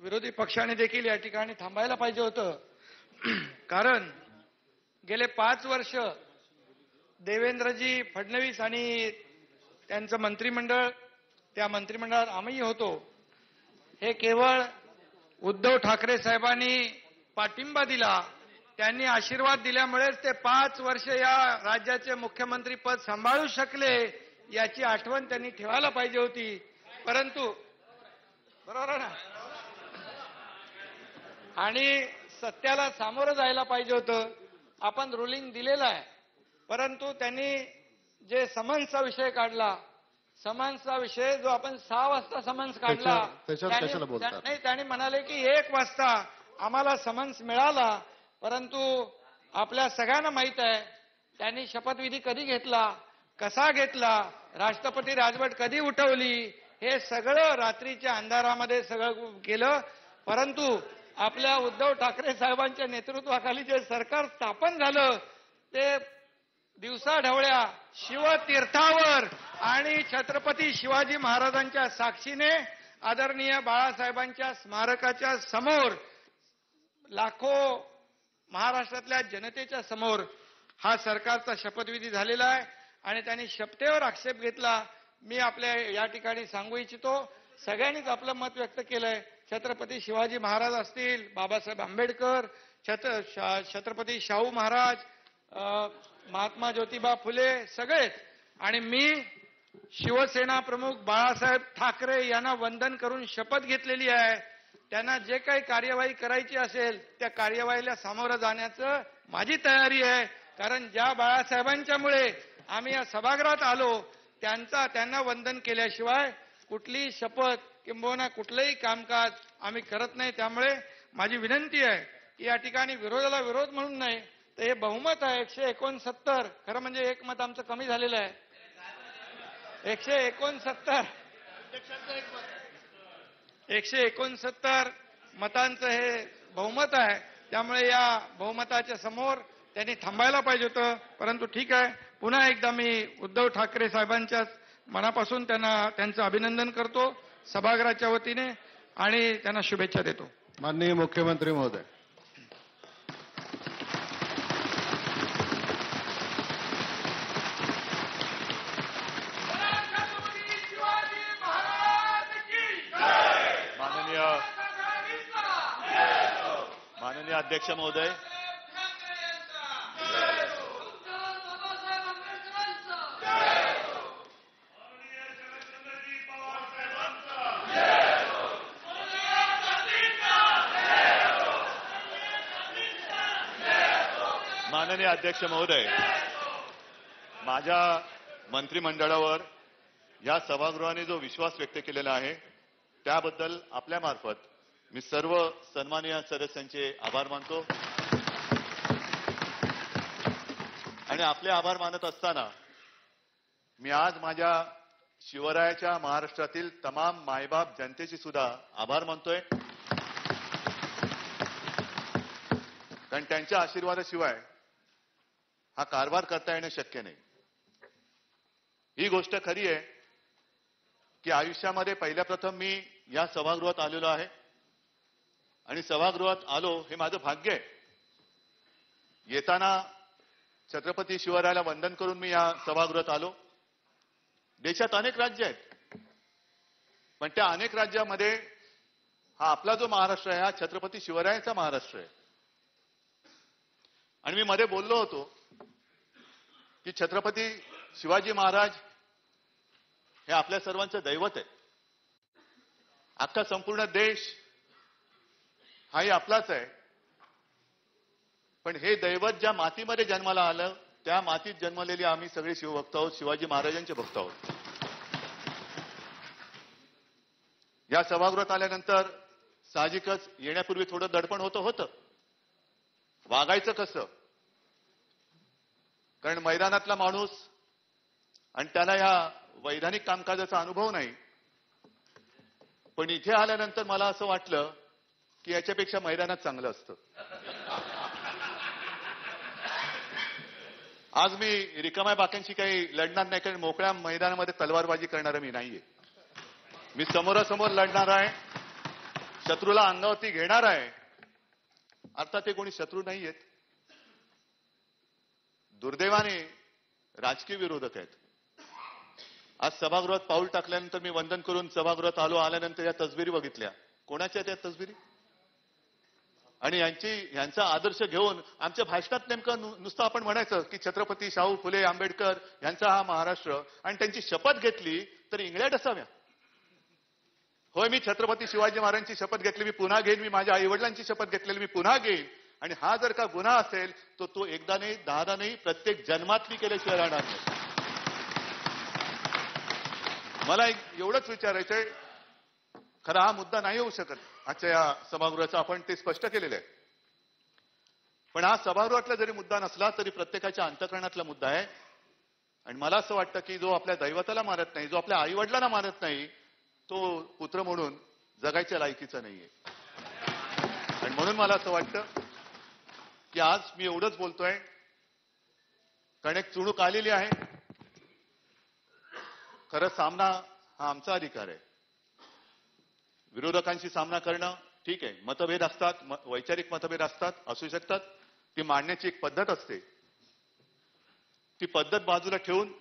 विरोधी पक्षाने देखील या ठिकाणी थांबायला पाहिजे होतं. कारण गेले 5 वर्ष देवेंद्रजी फडणवीस आणि त्यांचं मंत्रिमंडळ, त्या मंत्रिमंडळात आम्ही होतो, हे केवळ उद्धव ठाकरे साहेबांनी पाठिंबा दिला, त्यांनी आशीर्वाद दिल्यामुळेच ते 5 वर्ष या राज्याचे मुख्यमंत्री पद सांभाळू शकले, याची आठवण त्यांनी ठेवायला पाहिजे होती. परंतु बरोबर ना, आणि सत्याला सामोरं जायला पाहिजे होतं. आपण रुलिंग दिलेलं आहे, परंतु त्यांनी जे समन्सचा विषय काढला, समन्सचा विषय जो आपण 6 वाजता समन्स काढला, नाही, त्यांनी म्हणाले की 1 वाजता आम्हाला समन्स मिळाला, परंतु आपल्या सगळ्यांना माहित आहे त्यांनी शपथविधी कधी घेतला, कसा घेतला, राष्ट्रपती राजवट कधी उठवली, हे सगळं रात्रीच्या अंधारामध्ये सगळं केलं. परंतु आपल्या उद्धव ठाकरे साहेबांच्या नेतृत्वाखाली जे सरकार स्थापन झालं ते दिवसाढवळ्या शिवतीर्थावर आणि छत्रपती शिवाजी महाराजांच्या साक्षीने आदरणीय बाळासाहेबांच्या स्मारकाच्या समोर लाखो महाराष्ट्रातल्या जनतेच्या समोर हा सरकारचा शपथविधी झालेला आहे आणि त्यांनी शपथेवर आक्षेप घेतला. मी आपल्या या ठिकाणी सांगू इच्छितो, सगळ्यांनीच आपलं मत व्यक्त केलंय. छत्रपती शिवाजी महाराज असतील, बाबासाहेब आंबेडकर, छत्रपती शाहू महाराज, महात्मा ज्योतिबा फुले, सगळेच. आणि मी शिवसेना प्रमुख बाळासाहेब ठाकरे यांना वंदन करून शपथ घेतलेली आहे. त्यांना जे काही कार्यवाही करायची असेल त्या कार्यवाहीला सामोरं जाण्याचं माझी तयारी आहे. कारण ज्या बाळासाहेबांच्यामुळे आम्ही या सभागृहात आलो, त्यांना वंदन केल्याशिवाय कुठलीही शपथ किंबहुना कुठलंही कामकाज आम्ही करत नाही. त्यामुळे माझी विनंती आहे की या ठिकाणी विरोधाला विरोध म्हणून नाही, तर हे बहुमत आहे 169. खरं म्हणजे एक मत आमचं कमी झालेलं आहे. 169 मतांचं हे बहुमत आहे. त्यामुळे या बहुमताच्या समोर त्यांनी थांबायला पाहिजे होतं. परंतु ठीक आहे, पुन्हा एकदा मी उद्धव ठाकरे साहेबांच्या मनापासून त्यांचं अभिनंदन करतो सभागृहाच्या वतीने आणि त्यांना शुभेच्छा देतो. माननीय मुख्यमंत्री महोदय. माननीय अध्यक्ष महोदय, माननीय अध्यक्ष महोदय, माझ्या मंत्रिमंडळावर या सभागृहाने जो विश्वास व्यक्त केलेला आहे त्याबद्दल आपल्यामार्फत मी सर्व सन्माननीय सदस्यांचे आभार मानतो. आणि आपले आभार मानत असताना मी आज माझ्या शिवरायाच्या महाराष्ट्रातील तमाम मायबाप जनतेची सुद्धा आभार मानतोय. कारण त्यांच्या आशीर्वादाशिवाय हा कारभार करता येणं शक्य नाही. ही गोष्ट खरी आहे की आयुष्यामध्ये पहिल्या प्रथम मी या सभागृहात आलेलो आहे आणि सभागृहात आलो हे माझं भाग्य आहे. येताना छत्रपती शिवरायाला वंदन करून मी या सभागृहात आलो. देशात अनेक राज्य आहेत, पण त्या अनेक राज्यामध्ये हा आपला जो महाराष्ट्र आहे हा छत्रपती शिवरायांचा महाराष्ट्र आहे. आणि मी मध्ये बोललो होतो की छत्रपती शिवाजी महाराज हे आपल्या सर्वांचं दैवत आहे. अख्खा संपूर्ण देश हाही आपलाच आहे. पण हे दैवत ज्या मातीमध्ये जन्माला आलं त्या मातीत जन्मलेली आम्ही सगळे शिवभक्त आहोत, शिवाजी महाराजांचे भक्त आहोत. या सभागृहात आल्यानंतर साहजिकच येण्यापूर्वी थोडं दडपण होतं. वागायचं कसं, कारण मैदानातला माणूस आणि त्याला या वैधानिक कामकाजाचा अनुभव नाही. पण इथे आल्यानंतर मला असं वाटलं की याच्यापेक्षा मैदानात चांगलं असतं. आज मी रिकाम्या बाक्यांशी काही लढणार नाही, कारण मोकळ्या मैदानामध्ये तलवारबाजी करणारा मी नाहीये. मी समोरासमोर लढणार आहे, शत्रूला अंगावरती घेणार आहे. अर्थात ते कोणी शत्रू नाहीयेत, दुर्दैवाने राजकीय विरोधक आहेत. आज सभागृहात पाऊल टाकल्यानंतर मी वंदन करून सभागृहात आल्यानंतर या तसबिरी बघितल्या. कोणाच्या त्या तसबिरी? आणि यांचा आदर्श घेऊन आमच्या भाषणात नेमकं नुसतं आपण म्हणायचं की छत्रपती शाहू फुले आंबेडकर यांचा हा महाराष्ट्र, आणि त्यांची शपथ घेतली तर इंग्लंड असाव्या. होय, मी छत्रपती शिवाजी महाराजांची शपथ घेतली, मी पुन्हा घेईन. मी माझ्या आईवडिलांची शपथ घेतलेली मी पुन्हा घेईन. आणि हा जर का गुन्हा असेल तर तो एकदा नाही, दहादा नाही, प्रत्येक जन्मातली केल्याशिवाय राहणार नाही. मला एवढंच विचारायचंय, खरा हा मुद्दा नाही होऊ शकत आजच्या या सभागृहाचा, आपण ते स्पष्ट केलेलं आहे. पण हा सभागृहातला जरी मुद्दा नसला तरी प्रत्येकाच्या अंतःकरणातला मुद्दा आहे. आणि मला असं वाटतं की जो आपल्या दैवताला मानत नाही, जो आपल्या आईवडिलांना मानत नाही, तो पुत्र म्हणून जगायच्या लायकीचा नाहीये. आणि म्हणून मला असं वाटतं की आज मी एवढंच बोलतोय कारण एक चुणूक आलेली आहे. खरं सामना हा आमचा अधिकार आहे. विरोधकांशी सामना करणं ठीक आहे, मतभेद असतात, वैचारिक मतभेद असतात, असू शकतात. ती मांडण्याची एक पद्धत असते. ती पद्धत बाजूला ठेवून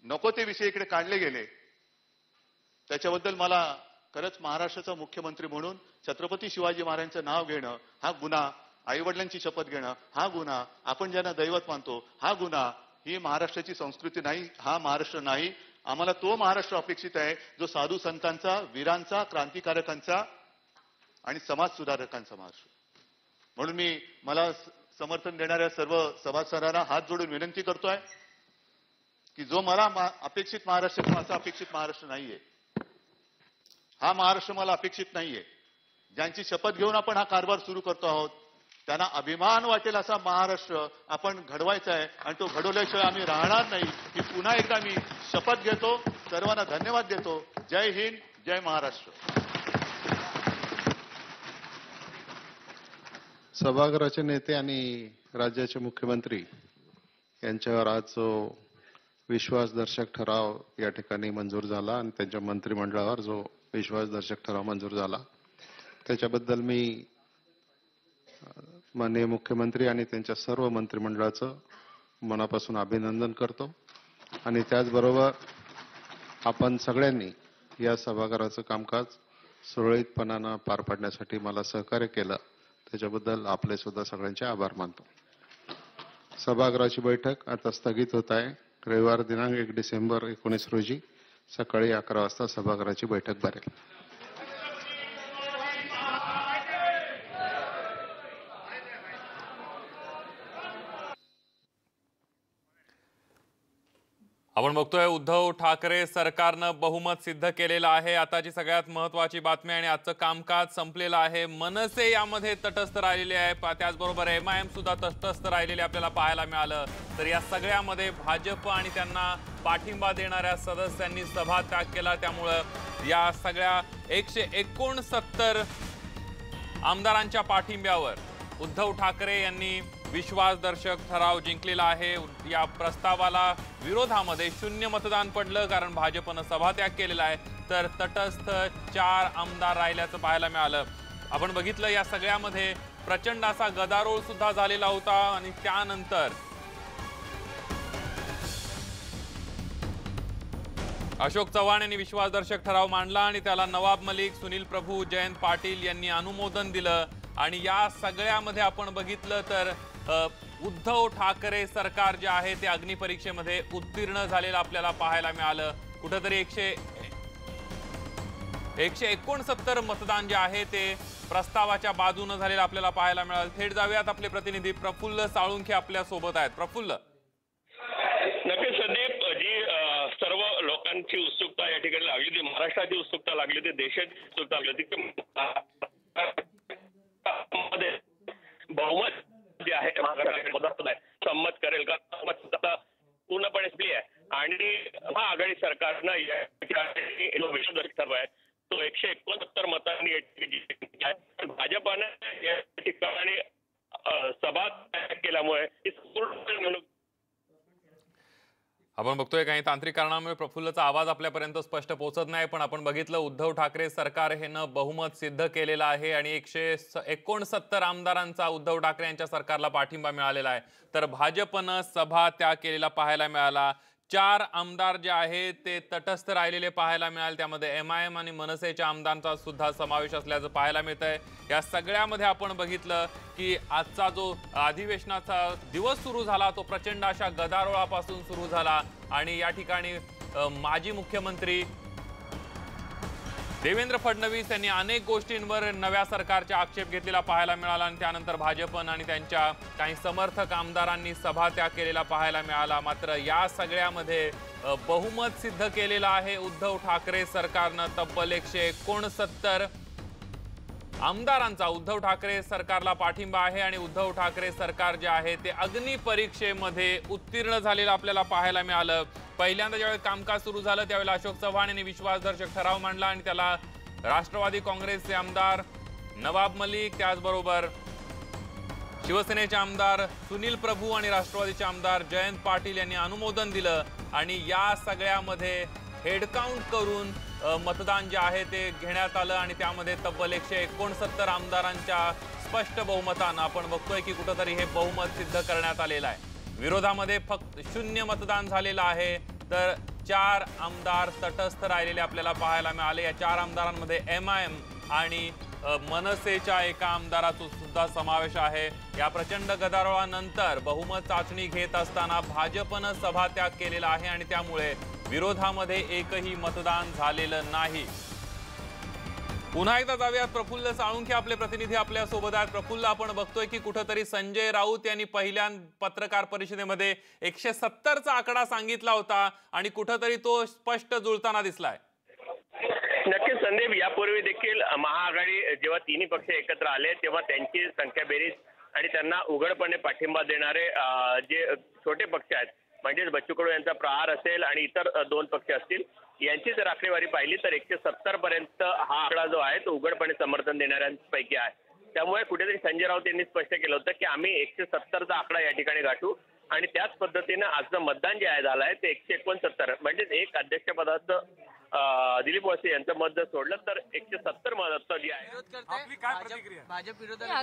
नको ते विषय इकडे काढले गेले, त्याच्याबद्दल मला खरंच महाराष्ट्राचा मुख्यमंत्री म्हणून छत्रपती शिवाजी महाराजांचं नाव घेणं हा गुन्हा, आईवडिलांची शपथ घेणं हा गुन्हा, आपण ज्यांना दैवत मानतो हा गुन्हा, ही महाराष्ट्राची संस्कृती नाही, हा महाराष्ट्र नाही. आम्हाला तो महाराष्ट्र अपेक्षित आहे जो साधू संतांचा, वीरांचा, क्रांतिकारकांचा आणि समाज सुधारकांचा महाराष्ट्र. म्हणून मी मला समर्थन देणाऱ्या सर्व सभासदांना हात जोडून विनंती करतोय की जो मला अपेक्षित महाराष्ट्र, असा अपेक्षित महाराष्ट्र नाहीये. हा महाराष्ट्र मला अपेक्षित नाहीये. ज्यांची शपथ घेऊन आपण हा कारभार सुरू करतो आहोत त्यांना अभिमान वाटेल असा महाराष्ट्र आपण घडवायचा आहे. आणि तो घडवल्याशिवाय आम्ही राहणार नाही, ही पुन्हा एकदा मी शपथ घेतो. सर्वांना धन्यवाद देतो. जय हिंद, जय महाराष्ट्र. सभागृहाचे नेते आणि राज्याचे मुख्यमंत्री यांच्यावर आज जो विश्वासदर्शक ठराव या ठिकाणी मंजूर झाला आणि त्यांच्या मंत्रिमंडळावर जो विश्वासदर्शक ठराव मंजूर झाला त्याच्याबद्दल मी माननीय मुख्यमंत्री आणि त्यांच्या सर्व मंत्रिमंडळाचं मनापासून अभिनंदन करतो. आणि त्याचबरोबर आपण सगळ्यांनी या सभागृहाचं कामकाज सुरळीतपणानं पार पाडण्यासाठी मला सहकार्य केलं त्याच्याबद्दल आपले सुद्धा सगळ्यांचे आभार मानतो. सभागृहाची बैठक आता स्थगित होत आहे. रविवार दिनांक 1 डिसेंबर 19 रोजी सकाळी 11 वाजता सभागृहाची बैठक भरेल. आपण बघतोय उद्धव ठाकरे सरकारनं बहुमत सिद्ध केलेलं आहे. आताची सगळ्यात महत्वाची बातमी आणि आजचं कामकाज संपलेलं आहे. मनसे यामध्ये तटस्थ राहिलेले आहे, त्याचबरोबर MIM सुद्धा तटस्थ राहिलेले आपल्याला पाहायला मिळालं. तर या सगळ्यामध्ये भाजप आणि त्यांना पाठिंबा देणाऱ्या सदस्यांनी सभात्याग केला. त्यामुळं या सगळ्या 169 आमदारांच्या पाठिंब्यावर उद्धव ठाकरे यांनी विश्वासदर्शक ठराव जिंकलेला आहे. या प्रस्तावाला विरोधामध्ये 0 मतदान पडलं कारण भाजपनं सभात्याग केलेला आहे. तर तटस्थ 4 आमदार राहिल्याचं पाहायला मिळालं. आपण बघितलं या सगळ्यामध्ये प्रचंड असा गदारोळ सुद्धा झालेला होता आणि त्यानंतर अशोक चव्हाण यांनी विश्वासदर्शक ठराव मांडला आणि त्याला नवाब मलिक, सुनील प्रभू, जयंत पाटील यांनी अनुमोदन दिलं. आणि या सगळ्यामध्ये आपण बघितलं तर उद्धव ठाकरे सरकार जे आहे ते अग्निपरीक्षेमध्ये उत्तीर्ण झालेलं आपल्याला पाहायला मिळालं. कुठेतरी 169 मतदान जे आहे ते प्रस्तावाच्या बाजूने झालेलं आपल्याला पाहायला मिळालं. थेट जाऊयात आपले प्रतिनिधी प्रफुल्ल साळुंखे आपल्या सोबत आहेत. प्रफुल्ल. नक्कीच संदीप जी सर्व लोकांची उत्सुकता या ठिकाणी लागली होती, महाराष्ट्राची उत्सुकता लागली होती, देशाची उत्सुकता लागली होती. बहुमत जे आहे संमत करेल का पूर्णपणे स्प्ली आहे आणि महाआघाडी सरकारनं या ठिकाणी विश्वासदर्शक ठराव आहे तो 169 मतांनी भाजपानं या ठिकाणी सभा केल्यामुळे आपण बघतोय काही तांत्रिक कारणामुळे प्रफुल्लचा आवाज आपल्यापर्यंत स्पष्ट पोहोचत नाही. पण आपण बघितलं उद्धव ठाकरे सरकार हे न बहुमत सिद्ध केलेलं आहे आणि 169 आमदारांचा उद्धव ठाकरे यांच्या सरकारला पाठिंबा मिळालेला आहे. तर भाजपनं सभात्याग केलेला पाहायला मिळाला. 4 आमदार जे आहेत ते तटस्थ राहिलेले पाहायला मिळाले. त्यामध्ये MIM आणि मनसेच्या आमदारांचा सुद्धा समावेश असल्याचं पाहायला मिळतंय. या सगळ्यामध्ये आपण बघितलं की आजचा जो अधिवेशनाचा दिवस सुरू झाला तो प्रचंड अशा गदारोळापासून सुरू झाला आणि या ठिकाणी माजी मुख्यमंत्री देवेंद्र फडणवीस यांनी अनेक गोष्टींवर नव्या सरकारचा आक्षेप घेतलेला पाहायला मिळाला आणि त्यानंतर भाजपन आणि त्यांच्या काही समर्थक आमदारांनी सभात्याग केलेला पाहायला मिळाला. मात्र या सगळ्यामध्ये बहुमत सिद्ध केलेलं आहे उद्धव ठाकरे सरकारनं. तब्बल 169 आमदारांचा उद्धव ठाकरे सरकारला पाठिंबा आहे आणि उद्धव ठाकरे सरकार जे आहे ते अग्निपरीक्षेमध्ये उत्तीर्ण झालेलं आपल्याला पाहायला मिळालं. पहिल्यांदा ज्यावेळी कामकाज सुरू झालं त्यावेळेला अशोक चव्हाण यांनी विश्वासदर्शक ठराव मांडला आणि त्याला राष्ट्रवादी काँग्रेसचे आमदार नवाब मलिक, त्याचबरोबर शिवसेनेचे आमदार सुनील प्रभू आणि राष्ट्रवादीचे आमदार जयंत पाटील यांनी अनुमोदन दिलं. आणि या सगळ्यामध्ये हेडकाउंट करून मतदान जे आहे ते घेण्यात आलं आणि त्यामध्ये तब्बल 169 आमदारांच्या स्पष्ट बहुमतानं आपण बघतोय की कुठेतरी हे बहुमत सिद्ध करण्यात आलेलं आहे. विरोधामध्ये फक्त 0 मतदान झालेलं आहे. तर 4 आमदार तटस्थ राहिलेले आपल्याला पाहायला मिळाले. या 4 आमदारांमध्ये MIM आणि मनसेच्या एका आमदाराचा सुद्धा समावेश आहे. या प्रचंड गदारोळानंतर बहुमत चाचणी घेत असताना भाजपनं सभात्याग केलेला आहे आणि त्यामुळे विरोधामध्ये एकही मतदान झालेलं नाही. पुन्हा एकदा जाऊयात प्रफुल्ल साळुंखे आपले प्रतिनिधी आपल्या सोबत आहेत. प्रफुल्ल, आपण बघतोय की कुठेतरी संजय राऊत यांनी पहिल्या पत्रकार परिषदेमध्ये 170चा आकडा सांगितला होता आणि कुठेतरी तो स्पष्ट जुळताना दिसलाय. नक्कीच संदीप, यापूर्वी देखील महाआघाडी जेव्हा तिन्ही पक्ष एकत्र आले तेव्हा त्यांची संख्या बेरीज आणि त्यांना उघडपणे पाठिंबा देणारे जे छोटे पक्ष आहेत म्हणजेच बच्चू कडू यांचा प्रहार असेल आणि इतर 2 पक्ष असतील, यांची जर आकडेवारी पाहिली तर 170 पर्यंत हा आकडा जो आहे तो उघडपणे समर्थन देणाऱ्यांपैकी आहे. त्यामुळे कुठेतरी संजय राऊत यांनी स्पष्ट केलं होतं की आम्ही 170चा आकडा या ठिकाणी गाठू आणि त्याच पद्धतीनं आजचं मतदान जे आहे झालं आहे ते 169 म्हणजेच एक अध्यक्षपदाचं दिलीप वळसे यांचं मत जर सोडलं तर 170 मत जी आहे. भाजप विरोधात